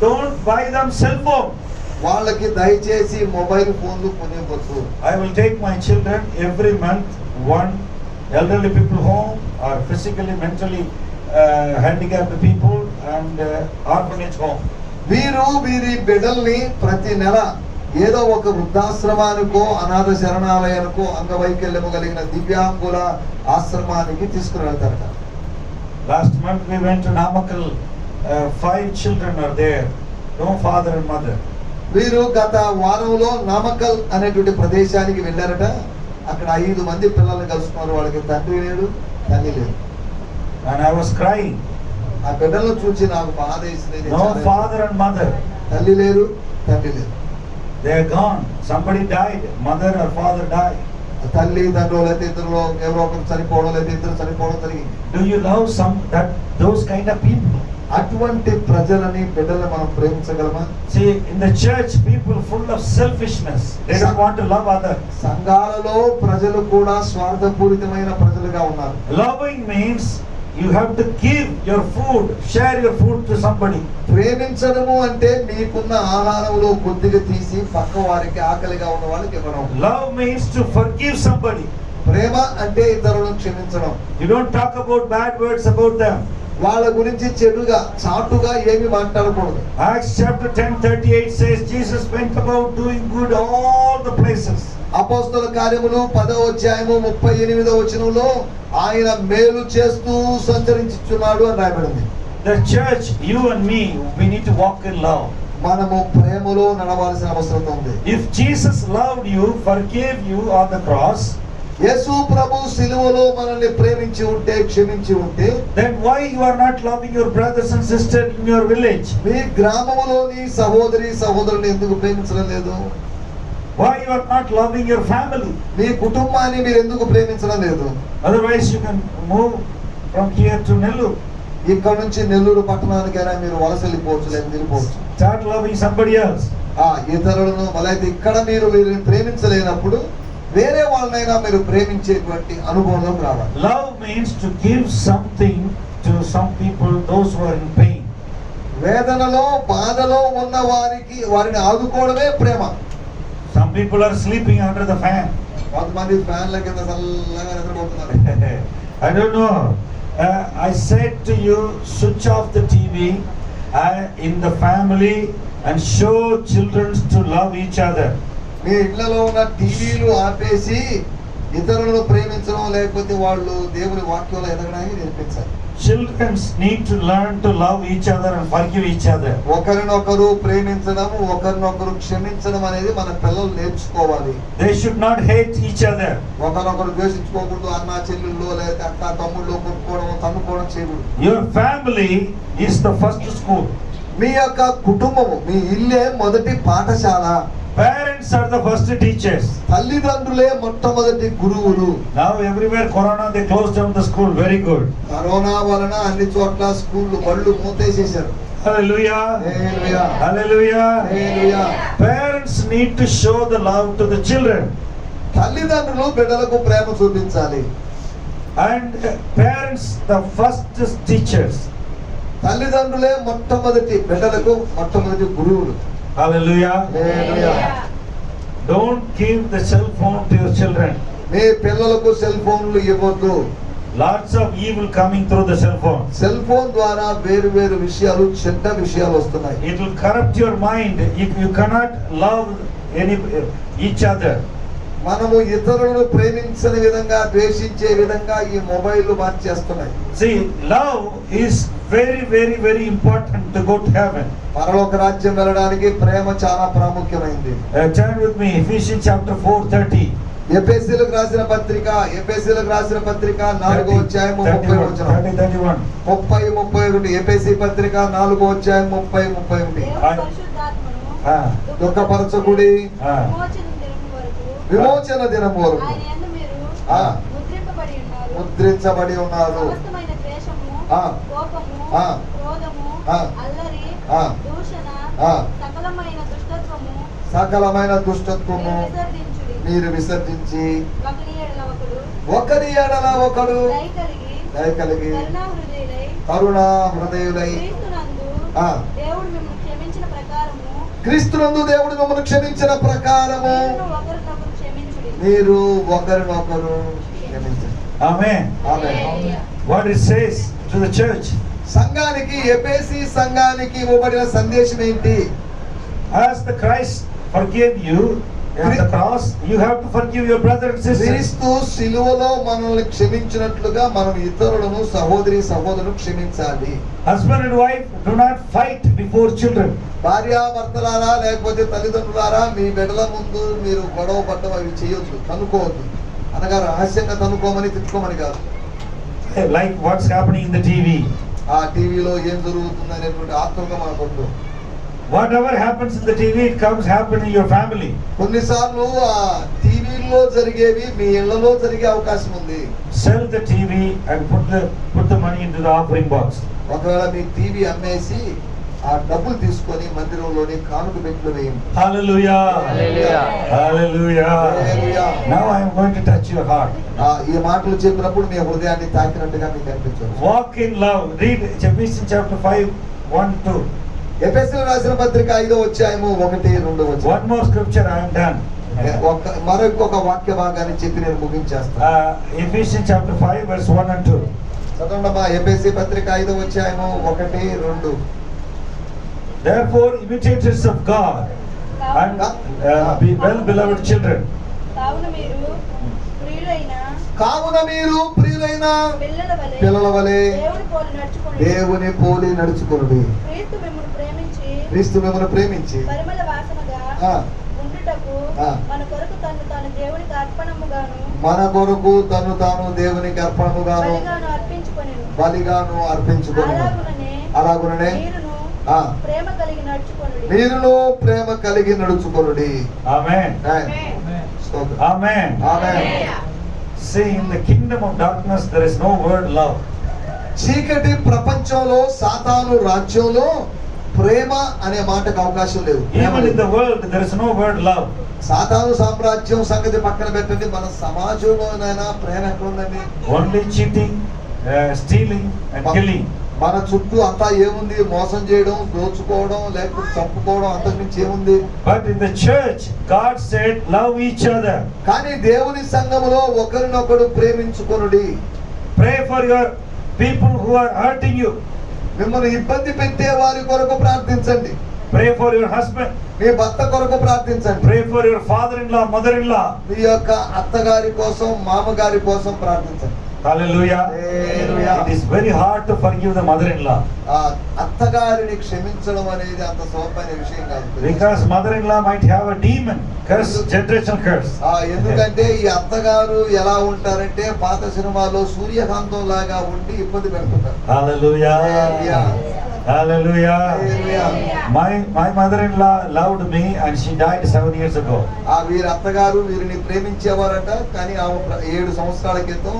Don't buy them cell phone. వాళ్ళకి దయచేసి మొబైల్ ఫోన్లు కొనివ్వద్దు. I will take my children every month, one elderly people home or physically, mentally handicapped people and orphanage home. వీరి బిడ్డల్ని ప్రతి నెల ఏదో ఒక వృద్ధాశ్రమానికో, అనాథ శరణాలయానికో, అంగవైకల్యము కలిగిన దివ్యాంగుల ఆశ్రమానికి తీసుకుని వెళ్తారట. Last month we went to Namakkal. 5 children are there, no father and mother. వీరు గత వారంలో నామకల్ అనేటువంటి ప్రదేశానికి వెళ్ళారట. అక్కడ 5 మంది పిల్లల్ని కలుసుకున్నారు. వాళ్ళకి తండ్రి లేడు, తల్లి లేదు. And I was crying. ఆ బిడ్డలను చూసి నాకు బాధ వేసింది. No father and mother. తల్లి లేరు, తండ్రి లేరు. They are gone. Somebody died. Mother or father died. తల్లి తండ్రులు అయితే ఇద్దరులో ఎవరో ఒకరు చనిపోవడం, లేదా ఇద్దరు చనిపోవడం జరిగింది. Do you love those kind of people? అటువంటి ప్రజలని బిడ్డలను మనం ప్రేమించగలమా? See, in the church, people full of selfishness. They don't want to love others. సంఘాలలో ప్రజలు కూడా స్వార్థపూరితమైన ప్రజలుగా ఉన్నారు. Loving means you have to give your food, share your food to somebody. ప్రేమించడము అంటే మీకున్న ఆహారంలో కొద్దిగా తీసి పక్క వారికి, ఆకలిగా ఉన్న వాళ్ళకి ఇవ్వడం. Love means to forgive somebody. ప్రేమ అంటే ఇతరులను క్షమించడం. You don't talk about bad words about them. వాళ్ళ గురించి చెడుగా, చాటుగా ఏమి మాట్లాడకూడదు. Acts chapter 10:38 says Jesus went about doing good all the places. అపోస్తల కార్యములు 10వ అధ్యాయము 38వ వచనంలో ఆయన మేలు చేస్తూ సంచరించుచున్నాడు అని రాయబడింది. The church, you and me, we need to walk in love. మనము ప్రేమలో నడవాల్సిన అవసరం ఉంది. If Jesus loved you, forgave you on the cross, యేసు ప్రభు సిలువలో మనల్ని ప్రేమించి ఉంటే, క్షమించి ఉంటే, then why you are not loving your brothers and sisters in your village? మీ గ్రామములోని సహోదరి సహోదరుని ఎందుకు ప్రేమించడం లేదు? Why you are not loving your family? మీ కుటుంబాన్ని మీరు ఎందుకు ప్రేమించడం లేదు? Otherwise you can move from here to Nellore. ఇక్కడ నుంచి నెల్లూరు పట్టణానికైనా మీరు వలస వెళ్ళిపోవచ్చు, లేదా వెళ్ళిపోవచ్చు. Start loving somebody else. ఇతరులను మళ్ళీ ఇక్కడ మీరు వీరిని ప్రేమించలేనప్పుడు వేరే వాళ్ళనైనా మీరు ప్రేమించేటువంటి అనుభవంలోకి రావాలి. Love means to give something to some people, those who are in pain. వేదనలో, బాధలో ఉన్న వారిని ఆదుకోవడమే ప్రేమ. Some people are sleeping under the fan. కొంతమంది ఫ్యాన్ల కింద చల్లగా నిద్రపోతున్నారు. I don't know. I said to you, switch off the TV in the family and show children to love each other. మీ ఇళ్లలో ఉన్న టీవీలు ఆపేసి ఇతరులను ప్రేమించడం, లేకపోతే వాళ్ళు దేవుని వాక్యంలో ఎదగడానికి నేర్పించాలి. Children need to learn to love each other and forgive each other. ఒకరినొకరు ప్రేమించడం, ఒకరినొకరు క్షమించడం అనేది మన పిల్లలు నేర్చుకోవాలి. They should not hate each other. ఒకరినొకరు ద్వేషించుకోకూడదు. అన్న చెల్లెళ్ళు, లేదా అక్క తమ్ముళ్ళు కొట్టుకోవడం, తన్నుకోవడం చేయకూడదు. Your family is the first school. మీ యొక్క కుటుంబము, మీ ఇల్లే మొదటి పాఠశాల. Parents are the first teachers. తల్లిదండ్రులే మొట్టమొదటి గురువులు. Now everywhere corona, they closed down the school. Very good. Corona వలన అన్ని చోట్ల స్కూళ్ళు, బళ్ళు మూతేసేశారు. Hallelujah. Hallelujah, Hallelujah. Hallelujah. Parents need to show the love to the children. తల్లిదండ్రులు బిడ్డలకు ప్రేమ చూపించాలి. And parents the first teachers. తల్లిదండ్రులే మొట్టమొదటి బిడ్డలకు మొట్టమొదటి గురువులు. Hallelujah. Hallelujah. Don't give the cell phone to your children. మీ పిల్లలకు సెల్ ఫోన్లు ఇవ్వద్దు. Lots of evil coming through the cell phone. Cell phone ద్వారా వేరు వేరు విషయాలు, చెడ్డ విషయాలు వస్తున్నాయి. It will corrupt your mind if you cannot love each other. మనము ఇతరులను ప్రేమించని విధంగా, ద్వేషించే విధంగా ఈ mobile మార్చేస్తున్నాయి. See, love is very, very, very important to go to heaven. పరలోక రాజ్యం వెళ్ళడానికి ప్రేమ చాలా ప్రాముఖ్యమైంది. Turn with me, Ephesians chapter 4:30. ఎఫెసీయులకు రాసిన పత్రిక 4వ అధ్యాయం 30వ వచనం. 30-31. ఎఫెసీ పత్రిక 4వ అధ్యాయం 30-31. దేవుడు పరిశుద్ధాత్మను దుఃఖపరచకుడి, విమోచన దినము వరకు విమోచన దినం వరకు ఆయన యందు మీరు ముద్రింపబడి ఉన్నారు. ముద్రించబడి ఉన్నారు. సమస్తమైన ద్వేషము, ఆ. కోపము, ఆ. క్రోధము, ఆ. అల్లరి, ఆ. దూషణ, ఆ. సకలమైన దుష్టత్వము సకలమైన దుష్టత్వము విసర్జించుడి. మీరు విసర్జించి ఒకని ఎడల ఒకడు ఒకరి ఎడల ఒకడు దయ కలిగి దయ కలిగి కరుణాహృదయులై కరుణా హృదయులై. క్రీస్తునందు ఆ. దేవుడు మిమ్మల్ని క్షమించిన ప్రకారము క్రీస్తునందు దేవుడు మిమ్మల్ని క్షమించిన ప్రకారము మీరును ఒకరినొకరు క్షమించుడి. మీరు ఒకరినొకరు క్షమించండి. Amen. Amen. What it says to the church. సంఘానికి, ఎఫెసీ సంఘానికి ఇవ్వబడిన సందేశం ఏంటి? As the Christ forgave you at the cross, you have to forgive your brother and sister. క్రీస్తు సిలువలో మనల్ని క్షమించినట్లుగా మనం ఇతరులను, సహోదరి సహోదరులను క్షమించాలి. Husband and wife, do not fight before children. భార్యాభర్తలారా, లేకపోతే తల్లిదండ్రులారా, మీ బిడ్డల ముందు మీరు గొడవ పడ్డం అవి చేయొద్దు, తనుకోవద్దు. అనగా రహస్యంగా తనుకోమని, తిట్టుకోమని కాదు. Like what's happening in the TV. ఆ టీవీలో ఏం జరుగుతుంది అనేటువంటి ఆత్మక మనకొద్దు. Whatever happens in the TV, it comes happen in your family. కొన్నిసార్లు ఆ టీవీలో జరిగేవి మీ ఇళ్లలో జరిగే అవకాశం ఉంది. Sell the TV and put the money into the offering box. ఒకవేళ మీ టీవీ అమ్మేసి ఆ డబ్బులు తీసుకొని మందిరంలోని కానుక పెట్టెలో వేయండి. Hallelujah. Hallelujah. Hallelujah. Hallelujah. Now I am going to touch your heart. ఈ మాటలు చెప్పినప్పుడు మీ హృదయాన్ని తాకినట్టుగా మీకు అనిపించవచ్చు. Walk in love. Read Ephesians chapter 5, 1, 2. ఎఫెసీయులకు రాసిన పత్రిక 5వ అధ్యాయము 1, 2 వచనం. One more scripture, I am done. మరొక వాక్య భాగాన్ని చెప్పి నేను ముగించేస్తాను. Ephesians chapter 5, verse 1 and 2. చదవండమ్మా. ఎఫెసీ పత్రిక 5వ అధ్యాయము 1, 2. Therefore, imitators of God and be well beloved children. కావున మీరు ప్రియులైన పిల్లల వలె దేవుని పోలి నడుచుకొనుడి. క్రీస్తు మిమ్మల్ని ప్రేమించి పరిమళ వాసనగా ఉండుటకు మన కొరకు తన్ను తాను దేవునికి అర్పణముగాను బలిగాను అర్పించుకొనెను. అలాగుననే మీరును ప్రేమ కలిగి నడుచుకొనుడి. Amen. Amen. Amen. See, in the kingdom of darkness there is no word love. చీకటి ప్రపంచంలో సాతాను రాజ్యంలో ప్రేమ అనే మాటకు అవకాశం లేదు. Even in the world there is no word love. సాతాను సామ్రాజ్యం సంగతి పక్కన పెట్టండి, మన సమాజంలోనైనా ప్రేమ ఎక్కడ ఉందండి? Only cheating, stealing and killing. మన చుట్టూ అంతా ఏముంది? మోసం చేయడం, దోచుకోవడం, లేకపోతే చంపుకోవడం, అంతకుమించి ఏముంది? But in the church God said love each other. కానీ దేవుని సంఘములో ఒకరినొకడు ప్రేమించుకొనుడి. Pray for your people who are hurting you. మిమ్మల్ని ఇబ్బంది పెట్టే వారి కొరకు ప్రార్థించండి. Pray for your husband. మీ భర్త కొరకు ప్రార్థించండి. Pray for your father-in-law, mother-in-law. మీ యొక్క అత్తగారి కోసం, మామగారి కోసం ప్రార్థించండి. Hallelujah. Hallelujah. It is very hard to forgive the mother-in-law. అత్తగారిని క్షమించడం అనేది అంత సులభమైన విషయం కాదు. Because mother-in-law might have a demon, curse, generational curse. ఎందుకంటే ఈ అత్తగారు ఎలా ఉంటారంటే పాత సినిమాలో సూర్యకాంతం లాగా ఉండి ఇబ్బంది పెడుతుంటారు. Hallelujah. Hallelujah. My mother-in-law loved me and she died 7 years ago. వీరి అత్తగారు వీరిని ప్రేమించేవారట, కానీ ఆమె 7 సంవత్సరాల క్రితం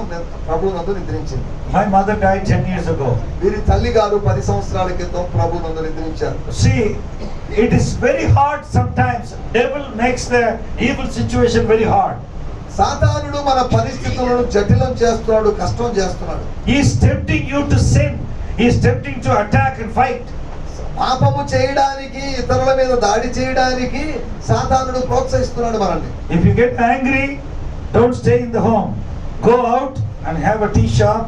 ప్రభువునందు నిద్రించింది. My mother died 10 years ago. వీరి తల్లి గారు 10 సంవత్సరాల క్రితం ప్రభువునందు నిద్రించారు. See, it is very hard sometimes. Devil makes the evil situation very hard. సాతానుడు మన పరిస్థితులను జటిలం చేస్తున్నాడు, కష్టం చేస్తున్నాడు. He is tempting you to sin. He is tempting to attack and fight. పాపము చేయడానికి, ఇతరుల మీద దాడి చేయడానికి సాతానుడు ప్రోత్సహిస్తున్నాడు మనల్ని. If you get angry, don't stay in the home. Go out and have a tea shop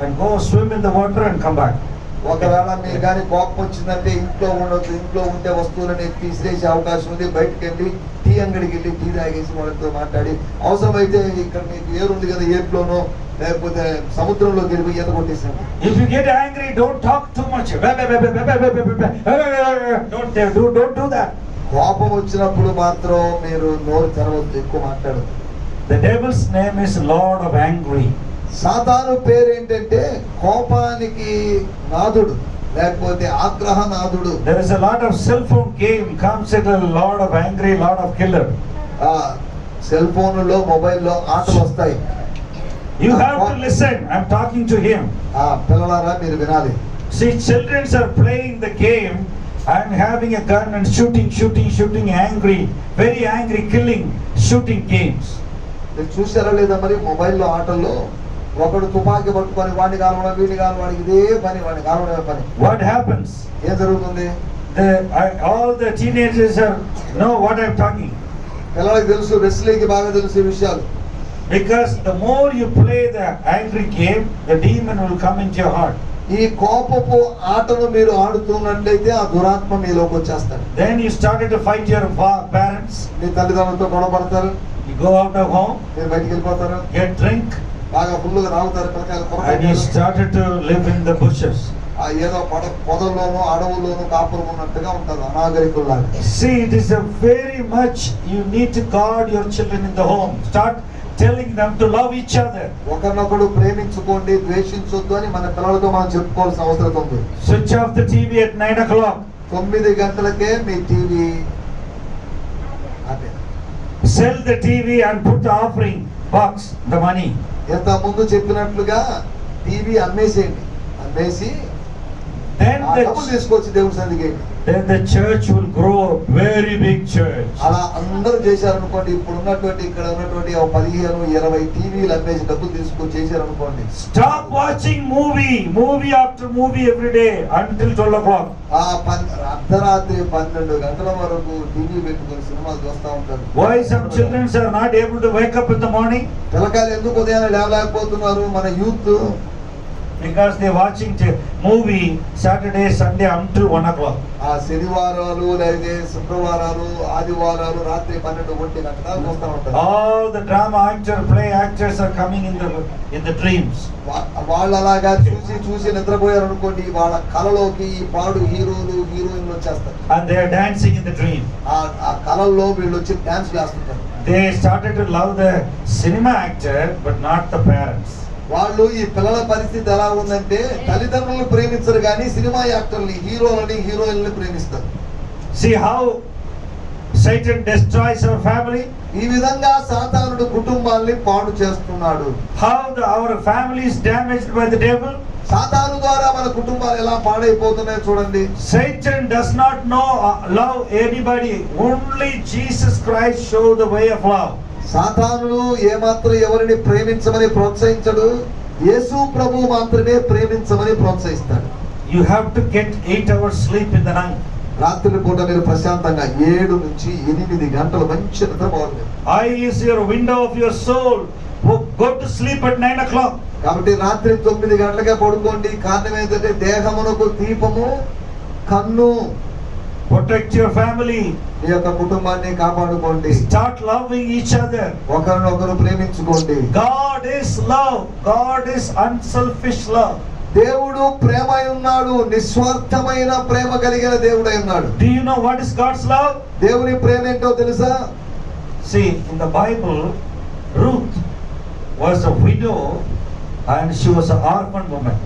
and go swim in the water and come back. ఒకవేళ మీరు కానీ కోపం వచ్చిందంటే ఇంట్లో ఉండొద్దు. ఇంట్లో ఉంటే వస్తువులని తీసిరేసే అవకాశం ఉంది. బయటకు వెళ్ళి టీ అంగడికి వెళ్ళి టీ తాగేసి వాళ్ళతో మాట్లాడి, అవసరమైతే ఇక్కడ మీకు ఏరుంది కదా, ఏట్లోనో లేకపోతే సముద్రంలో గెలిపి ఈత కొట్టేసాను. If you get angry, don't talk too much. Don't do that. కోపం వచ్చినప్పుడు మాత్రం మీరు నోరు తెరవద్దు, ఎక్కువ మాట్లాడదు. The devil's name is Lord of Angry. సాతాను పేరు ఏంటంటే కోపానికి నాదుడు, లేకపోతే ఆగ్రహ నాదుడు. There is a lot of cell phone game comes as a Lord of Angry, Lord of Killer. Cell ఫోన్లో, మొబైల్లో ఆటలు వస్తాయి. You have to listen. I'm talking to him. పిల్లలారా మీరు వినాలి. See, children are playing the game and having a gun and shooting, angry, very angry, killing, shooting games. మీరు చూసారా లేదా మరి మొబైల్లో ఆటల్లో ఒకడు తుపాకీ పట్టుకొని వాడిని కాలవడం, వీడిని కాలవడం, ఇదే పని, వాడిని కాలవడమే పని. What happens? ఏం జరుగుతుంది? All the teenagers know what I'm talking. పిల్లలకి తెలుసు, వెస్లీకి బాగా తెలుసు ఈ విషయాలు. Because the more you play the angry game, the demon will come into your heart. ఈ కోపపు ఆటను మీరు ఆడుతున్నట్లయితే ఆ దురాత్మ మీలోకి వచ్చేస్తాడు. Then you started to fight your parents. మీ తల్లిదండ్రులతో గొడవ పడతారు. You go out of home. మీరు బయటికి వెళ్ళిపోతారు. Get drink. బాగా ఫుల్గా తాగుతారు, And you started to live in the bushes. ఏదో పొదల్లోనూ అడవుల్లోనూ కాపురం ఉన్నట్టుగా ఉంటారు, అనాగరికుల్లాగా. See, it is a very much you need to guard your children in the home. Start telling them to love each other. ఒకరినొకడు ప్రేమించుకోండి, ద్వేషించొద్దు అని మన పిల్లలతో మనం చెప్పుకోవాల్సిన అవసరం ఉంది. Switch off the TV at 9 o'clock. 9 గంటలకే మీ టీవీ అదే. Sell the TV and put the offering box, the money. ఇంత ముందు చెప్పినట్లుగా టీవీ అమ్మేసేయండి, అమ్మేసి Then ఆ డబ్బులు తీసుకొచ్చి దేవుడి సన్నిధికి. the church will grow a very big church. అలా అందరూ చేశారనుకోండి, ఇప్పుడు ఉన్నటువంటి ఇక్కడ ఉన్నటువంటి 15-20 టీవీలు అమ్మేసి డబ్బులు తీసుకొని చేశారనుకోండి. Stop watching movie after movie every day until 12 o'clock. ఆ అర్ధరాత్రి 12 గంటల వరకు టీవీ పెట్టుకొని సినిమాలు చూస్తా ఉంటారు. Why some children are not able to wake up in the morning? పిల్లకాయలు ఎందుకు ఉదయాన్నే లేవలేకపోతున్నారు మన youth? Because they are watching movie Saturday, Sunday until 1 o'clock. ఆ శనివారాలు లేదా శుక్రవారాలు ఆదివారాలు రాత్రి 12-1 గంటలు చూస్తా ఉంటారు. All the drama play actors are coming in the dreams. వాళ్ళు అలాగా చూసి నిద్రపోయారు అనుకోండి, వాళ్ళ కళలోకి ఈ పాడు హీరోలు హీరోయిన్లు వచ్చేస్తారు. And they are dancing in the dream. ఆ కళల్లో వీళ్ళు వచ్చి డాన్స్ చేస్తుంటారు. They started to love the cinema actor but not the parents. వాళ్ళు ఈ పిల్లల పరిస్థితి ఎలా ఉందంటే తల్లిదండ్రులను ప్రేమించరు కానీ సినిమా యాక్టర్ని, హీరోలని, హీరోయిన్లని ప్రేమిస్తారు. See how Satan destroys our family? ఈ విధంగా సాతానుడు కుటుంబాల్ని పాడు చేస్తున్నాడు. How our family is damaged by the devil? సాతాను ద్వారా మన కుటుంబాలు ఎలా పాడైపోతున్నాయో చూడండి. Satan does not know love anybody. Only Jesus Christ show the way of love. సాతానుడు ఏమాత్రం ఎవరిని ప్రేమించమని ప్రోత్సహించడు, యేసు ప్రభు మాత్రమే ప్రేమించమని ప్రోత్సహిస్తాడు. You have to get 8 hours sleep in the night. రాత్రి పూట మీరు ప్రశాంతంగా 7 నుంచి 8 గంటలు మంచి నిద్రపోవాలి. Eye is your window of your soul. Go to sleep at 9 o'clock. కాబట్టి రాత్రి 9 గంటలకే పడుకోండి. కారణం ఏంటంటే దేహమునకు దీపము కన్ను. Protect your family. మీ యొక్క కుటుంబాన్ని కాపాడుకోండి. Start loving each other. ఒకరినొకరు ప్రేమించుకోండి. God is love. God is unselfish love. దేవుడు ప్రేమ అయి ఉన్నాడు, నిస్వార్థమైన ప్రేమ కలిగిన దేవుడు అయి ఉన్నాడు. Do you know what is God's love? దేవుని ప్రేమ ఏంటో తెలుసా? See, in the Bible, Ruth was a widow and she was an orphan woman.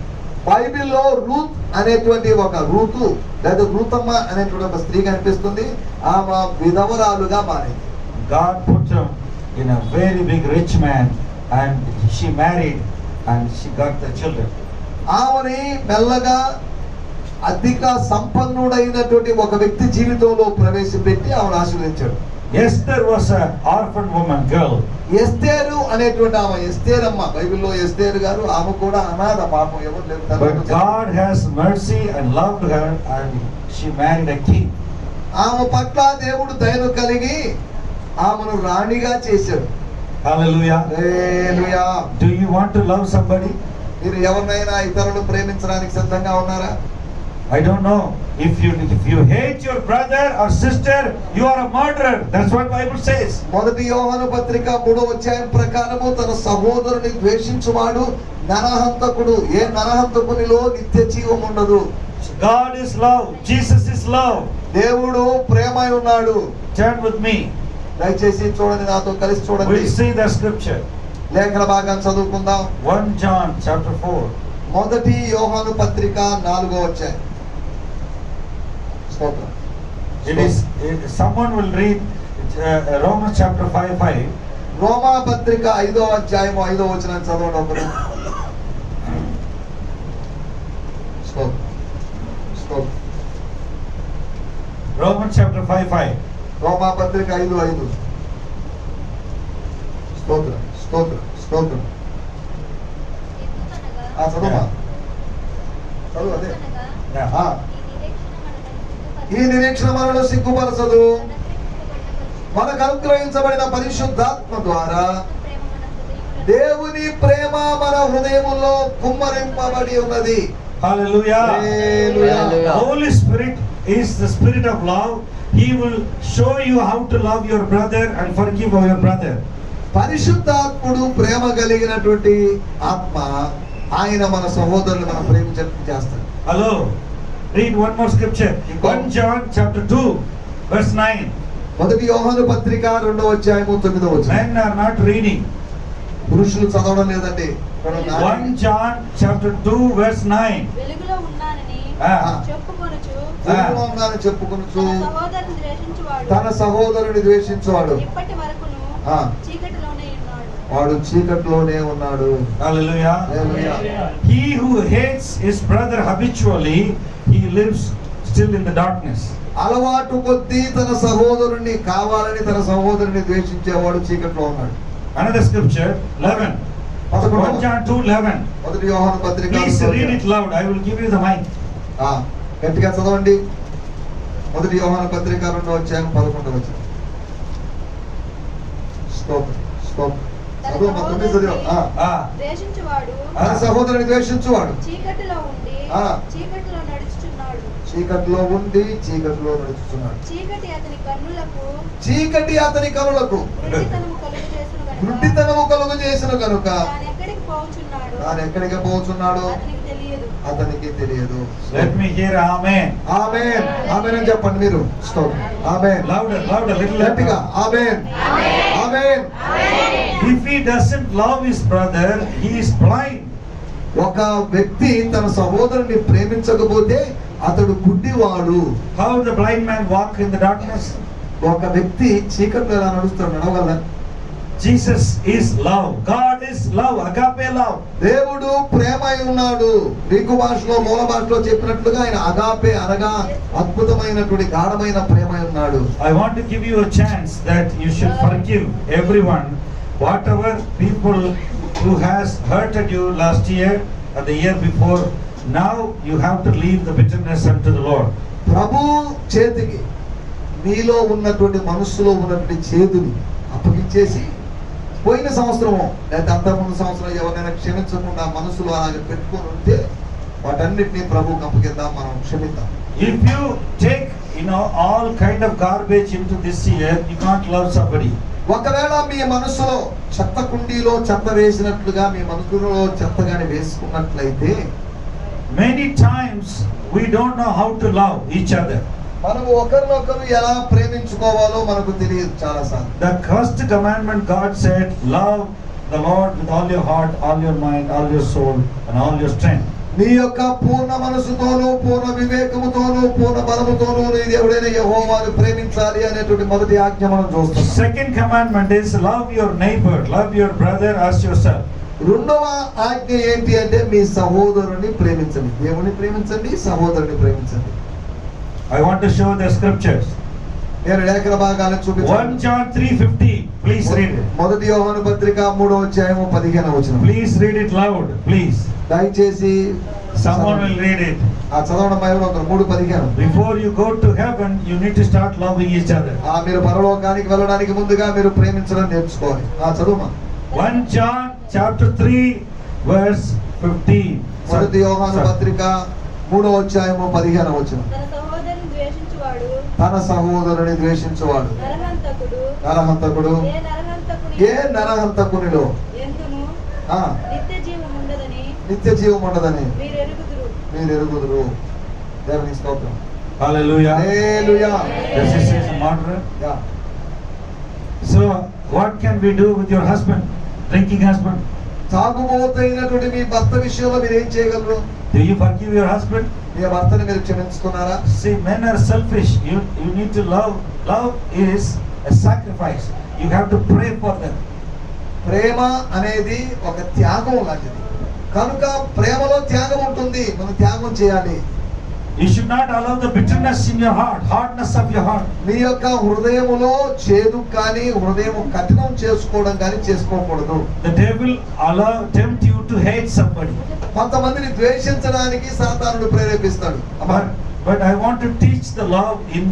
బైబిల్లో రూత్ అనేటువంటి ఒక రూతు లేదా రూతమ్మ అనేటువంటి ఒక స్త్రీ కనిపిస్తుంది. ఆమె విధవరాలుగా మారింది. God put her in a very big rich man and she married and she got the children. ఆమెని మెల్లగా అధిక సంపన్నుడైనటువంటి ఒక వ్యక్తి జీవితంలో ప్రవేశపెట్టి ఆమెను ఆశీర్వదించాడు. Esther was an orphan woman girl. ఎస్తేరు అనేటువంటి ఆమె ఎస్తేరమ్మ, బైబిల్లో ఎస్తేరు గారు, ఆమె కూడా అనాథ, పాపం ఎవరు లేరు. But God has mercy and loved her and she married a king. ఆమె పట్ల దేవుడు దయను కలిగి ఆమెను రాణిగా చేశాడు. Hallelujah. Hallelujah. Do you want to love somebody? మీరు ఎవరినైనా ఇతరులను ప్రేమించడానికి సిద్ధంగా ఉన్నారా? I don't know. If you hate your brother or sister, you are a murderer. That's what Bible says. మొదటి యోహాను పత్రిక 3వ అధ్యాయం ప్రకారము తన సహోదరుని ద్వేషించువాడు నరహంతకుడు. ఏ నరహంతకునిలో నిత్య జీవం ఉండదు. God is love. Jesus is love. దేవుడు ప్రేమ అయి ఉన్నాడు. Turn with me. దయచేసి చూడండి, నాతో కలిసి చూడండి. We'll see the scripture. లేఖన భాగాన్ని చదువుకుందాం. 1 John chapter 4. మొదటి యోహాను పత్రిక 4వ అధ్యాయం. స్తోత్రం. Someone will read Romans chapter 5:5. రోమా పత్రిక 5వ అధ్యాయం 5వ వచనాన్ని చదవండి ఒకరు. స్తోత్రం. స్తోత్రం. Romans chapter 5:5. రోమా పత్రిక 5:5. స్తోత్రం. స్తోత్రం. స్తోత్రం. ఆ చదువా. చదువు అదే. Yeah. ఆ. ఈ నిరీక్షణ మనలో సిగ్గుపరచదు. మనకు అనుగ్రహించబడిన పరిశుద్ధాత్మ ద్వారా దేవుని ప్రేమ మన హృదయములో కుమ్మరింపబడి ఉన్నది. Hallelujah. Hallelujah. Holy Spirit is the spirit of love. He will show you how to love your brother and forgive your brother. పరిశుద్ధాత్ముడు ప్రేమ కలిగినటువంటి ఆత్మ. ఆయన మన సహోదరులు మనం ప్రేమించడం చేస్తాడు. Hello. Read one more scripture. 1 John chapter 2 verse 9. మొదటి యోహాను పత్రిక 2వ అధ్యాయము 9వ వచనం. Men are not reading. పురుషులు చదవడం లేదండి. 1 John chapter 2 verse 9. వెలుగులో ఉన్నానని చెప్పుకొనుచు చెప్పుకొనుచు తన సహోదరుని ద్వేషించువాడు తన సహోదరుని ద్వేషించువాడు ఇప్పటి వరకును ఆ. చీకటిలోనే ఉన్నాడు. వాడు చీకటిలోనే ఉన్నాడు. Hallelujah. Hallelujah. He who hates his brother habitually, he lives still in the darkness. అలవాటు కొద్దీ తన సహోదరుని కావాలని తన సహోదరుని ద్వేషించేవాడు చీకటిలో ఉన్నాడు. Another scripture 11. 1 John 2:11. మొదటి యోహాను పత్రిక Please read it loud. I will give you the mic. గట్టిగా చదవండి. మొదటి యోహాను పత్రిక 2వ అధ్యాయం 11వ వచనం. స్టాప్ స్టాప్ చదువు మొత్తం చదివా. ద్వేషించువాడు తన సహోదరుని ద్వేషించువాడు చీకటిలో ఉండి ఆ. చీకటిలో నడుచుచున్నాడు. చీకటిలో ఉండి చీకటిలో నడుచుతున్నాడు. చీకటి అతని కన్నులకు చీకటి అతని కనులకు గుడ్డితనము కలుగు చేసును గనుక గుడ్డితనము కలుగు చేసిన కనుక తాను ఎక్కడికి పోచున్నాడు తాను ఎక్కడికి పోతున్నాడు అతనికి తెలియదు. అతనికి తెలియదు. Let me hear amen. ఆమేన్ ఆమేన్ అని చెప్పండి మీరు. ఆమేన్. Louder, louder, little గట్టిగా louder. Amen amen. If he doesn't love his brother, he is blind. ఒక వ్యక్తి తన సహోదరుని ప్రేమించకపోతే అతడు గుడ్డివాడు. How the blind man walk in the darkness? ఒక వ్యక్తి చీకట్లో ఎలా నడుస్తాడు? నడవగలరా? Jesus is love. God is love. Agape love. దేవుడు ప్రేమ అయి ఉన్నాడు. గ్రీకు భాషలో మూల భాషలో చెప్పినట్లుగా ఆయన అగాపే అనగా అద్భుతమైనటువంటి గాఢమైన ప్రేమ అయి ఉన్నాడు. I want to give you a chance that you should forgive everyone, whatever people who has hurted you last year or the year before. Now you have to leave the bitterness unto the Lord. ప్రభు చేతికి మీలో ఉన్నటువంటి మనస్సులో ఉన్నటువంటి చేదుని అప్పగించేసి పోయిన సంవత్సరము లేదా అంతకుముందు సంవత్సరం ఎవరినైనా క్షమించకుండా మనసులో అలాగే పెట్టుకొని ఉంటే వాటన్నిటినీ ప్రభువుకి అప్పగిద్దాం, మనం క్షమిద్దాం. If you take, all kind of garbage into this year, you can't love somebody. ఒకవేళ మీ మనసులో చెత్త కుండీలో చెత్త వేసినట్లుగా మీ మనసులో చెత్తగానే వేసుకున్నట్లయితే Many times we don't know how to love each other. మనము ఒకరినొకరు ఎలా ప్రేమించుకోవాలో మనకు తెలియదు చాలాసార్లు. The first commandment God said, love the Lord with all your heart, all your mind, all your soul and all your strength. నీ యొక్క పూర్ణ మనసుతోనూ పూర్ణ వివేకముతోనూ పూర్ణ బలముతోనూ నీ దేవుడైన యెహోవాను ప్రేమించాలి అనేటువంటి మొదటి ఆజ్ఞ మనం చూస్తాం. Second commandment is love your neighbor, love your brother as yourself. రెండవ ఆజ్ఞ ఏంటి అంటే మీ సహోదరుని ప్రేమించండి. దేవుని ప్రేమించండి, సహోదరుని ప్రేమించండి. I want to show the scriptures. నేను లేఖన భాగాలను 1 చూపించాను. John 3:15. Please read it. మొదటి యోహాను పత్రిక 3వ అధ్యాయము 15వ వచనం. Please read it loud, please. దయచేసి Someone will read it. ఆ చదవడం ఎవరో ఒకరు 3:15. Before you go to heaven, you need to start loving each other. మీరు పరలోకానికి వెళ్ళడానికి ముందుగా మీరు ప్రేమించడం నేర్చుకోవాలి. చదువుమా. 1 John chapter 3 verse 15. మొదటి యోహాను పత్రిక 3వ అధ్యాయము 15వ వచనం. తన సహోదరుని ద్వేషించువాడు తన సహోదరుని ద్వేషించువాడు నరహంతకుడు. ఏ నరహంతకునిలో ఎందును ఆ, నిత్య జీవం ఉండదని నిత్య జీవం ఉండదని మీరు ఎరుగుదురు. మీరు ఎరుగుదురు. దేవుని స్తోత్రం. Hallelujah. Hallelujah. This is a murderer. Yeah. So what can we do with your husband, drinking husband? తాగుబోతైనటువంటి మీ భర్త విషయంలో మీరు ఏం చేయగలరు? Do you forgive your husband? మీ భర్తని మీరు క్షమించుకున్నారా? See, men are selfish. You need to love. Love is a sacrifice. You have to pray for them. ప్రేమ అనేది ఒక త్యాగం లాంటిది. కనుక ప్రేమలో త్యాగం ఉంటుంది. మనం త్యాగం చేయాలి. You should not allow the bitterness in your heart, hardness of your heart. మీ యొక్క హృదయములో చేదు కానీ హృదయం కఠినం చేసుకోవడం కానీ చేసుకోకూడదు. The devil tempt you to hate somebody. కొంతమందిని ద్వేషించడానికి సాతానుడు ప్రేరేపిస్తాడు. But I want to teach the love in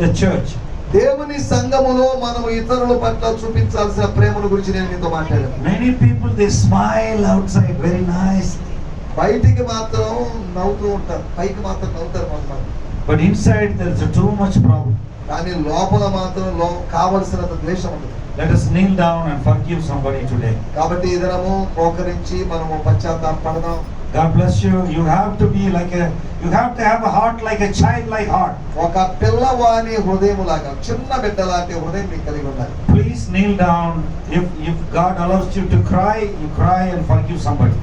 the church. దేవుని సంఘములో మనం ఇతరుల పట్ల చూపించాల్సిన ప్రేమను గురించి నేను మీతో మాట్లాడాను. Many people, they smile outside very nicely, బయటికి మాత్రం నవ్వుతూ ఉంటారు, పైకి మాత్రం నవ్వుతారు కొంతమంది. but inside there is too much problem. కానీ లోపల మాత్రం కావలసినంత ద్వేషం ఉంటుంది. Let us kneel down and forgive somebody today. కాబట్టి ఈ దినము మోకరించి మనము పశ్చాత్తాపడదాం. God bless you. You have to be like you have to have a heart like a childlike heart. ఒక పిల్లవాని హృదయం లాగా, చిన్న బిడ్డ లాంటి హృదయం మీకు కలిగి ఉండాలి. Please kneel down. If God allows you to cry, you cry and forgive somebody.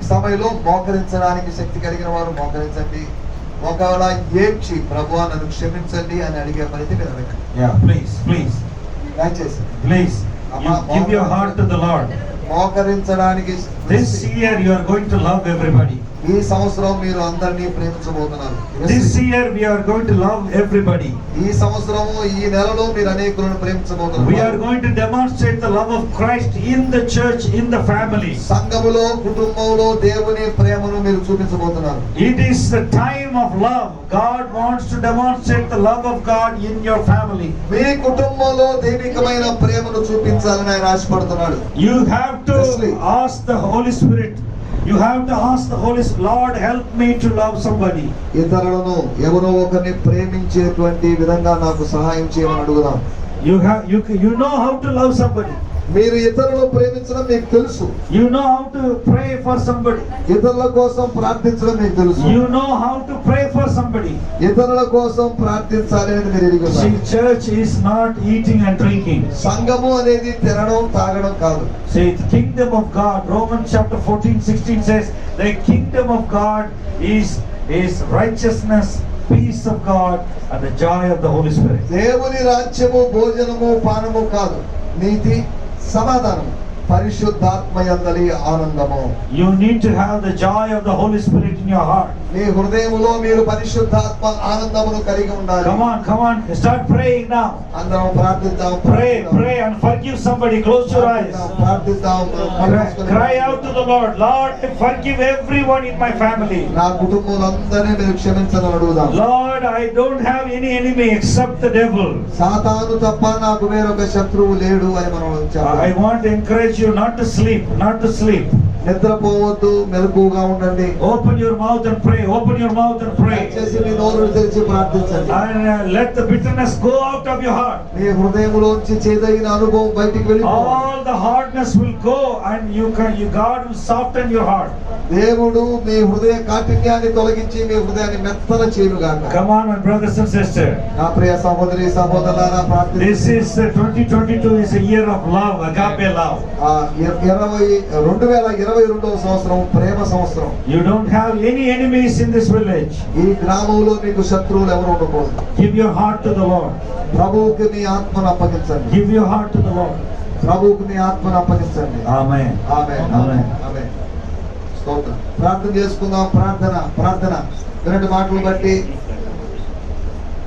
ఈ సమయంలో మోకరించడానికి శక్తి కలిగిన వారు మోకరించండి. ఒకవేళ ఏడ్చి ప్రభువా నన్ను క్షమించండి అని అడిగే పరిస్థితి మీరు అడగండి. Yeah, please. దయచేసి Please. Give your heart to the Lord. మోకరించడానికి This year you are going to love everybody. ఈ సంవత్సరం మీరు అందరినీ ప్రేమించబోతున్నారు. This year we are going to love everybody. ఈ సంవత్సరము ఈ నెలలో మీరు అనేకులను We are ప్రేమించబోతున్నారు. going to demonstrate the love of Christ in the church, in the family. సంఘములో కుటుంబంలో దేవుని ప్రేమను మీరు చూపించబోతున్నారు. It is the time of love. God wants to demonstrate the love of God in your family. మీ కుటుంబంలో దైవికమైన ప్రేమను చూపించాలని ఆయన ఆశపడుతున్నాడు. You have to ask the Holy Spirit. You have to ask the Holy Spirit, Lord, help me to love somebody. ఇతరులను ఎవరో ఒకరిని ప్రేమించేటువంటి విధంగా నాకు సహాయం చేయమని అడుగుదాం. You know how to love somebody. మీరు ఇతరులను ప్రేమించడం మీకు తెలుసు. You know how to pray for somebody. ఇతరుల కోసం ప్రార్థించడం మీకు తెలుసు. You know how to pray for somebody. ఇతరుల కోసం ప్రార్థించాలి అని మీరు ఎరిగి ఉన్నారు. See, church is not eating and drinking. సంఘము అనేది తినడం తాగడం కాదు. See, the kingdom of God, Romans chapter 14-16 says, the kingdom of God is righteousness, peace of God, and the joy of the Holy Spirit. దేవుని రాజ్యము భోజనము పానము కాదు, నీతి సమాధానం పరిశుద్ధాత్మ యందలి ఆనందము. You need to have the joy of the Holy Spirit in your heart. మీ హృదయములో మీరు పరిశుద్ధాత్మ ఆనందమును కలిగి ఉండాలి. Come on, start praying now. అందరం ప్రార్థిద్దాం. Pray and forgive somebody. Close your eyes. ప్రార్థిద్దాం. Cry out to the Lord. Lord, forgive everyone in my family. నా కుటుంబంలో అందరినీ మీరు క్షమించని అడుగుదాం. Lord, I don't have any enemy except the devil. సాతాను తప్ప నాకు వేరొక శత్రువు లేడు అని మనం I చెప్పాలి. want to encourage you not to sleep. నిద్రపోవద్దు, మెలకువగా ఉండండి. Open your mouth and pray. దయచేసి మీ నోరు తెరిచి ప్రార్థించండి. And let the bitterness go out of your heart. మీ హృదయములోంచి చేదైన అనుభవం బయటికి వెళ్ళిపోవాలి. All the hardness will go and God will soften your heart. దేవుడు మీ హృదయ కాఠిన్యాన్ని తొలగించి మీ హృదయాన్ని మెత్తన చేయుగాక. Come on, my brothers and sisters. నా ప్రియ సహోదరి సహోదరులారా, This is 2022 is a year of love, agape love. 2022వ సంవత్సరం ప్రేమ సంవత్సరం. You don't have any enemies in this village. ఈ గ్రామంలో మీకు శత్రువులు ఎవరు ఉండకూడదు. Give your heart to the Lord. ప్రభువుకి మీ ఆత్మను అప్పగించండి. Give your heart to the Lord. ప్రభువుకి మీ ఆత్మను అప్పగించండి. Amen. ఆమేన్. Amen. ఆమేన్. స్తోత్రం. ప్రార్థన చేసుకుందాం. ప్రార్థన వినటి మాటలు బట్టి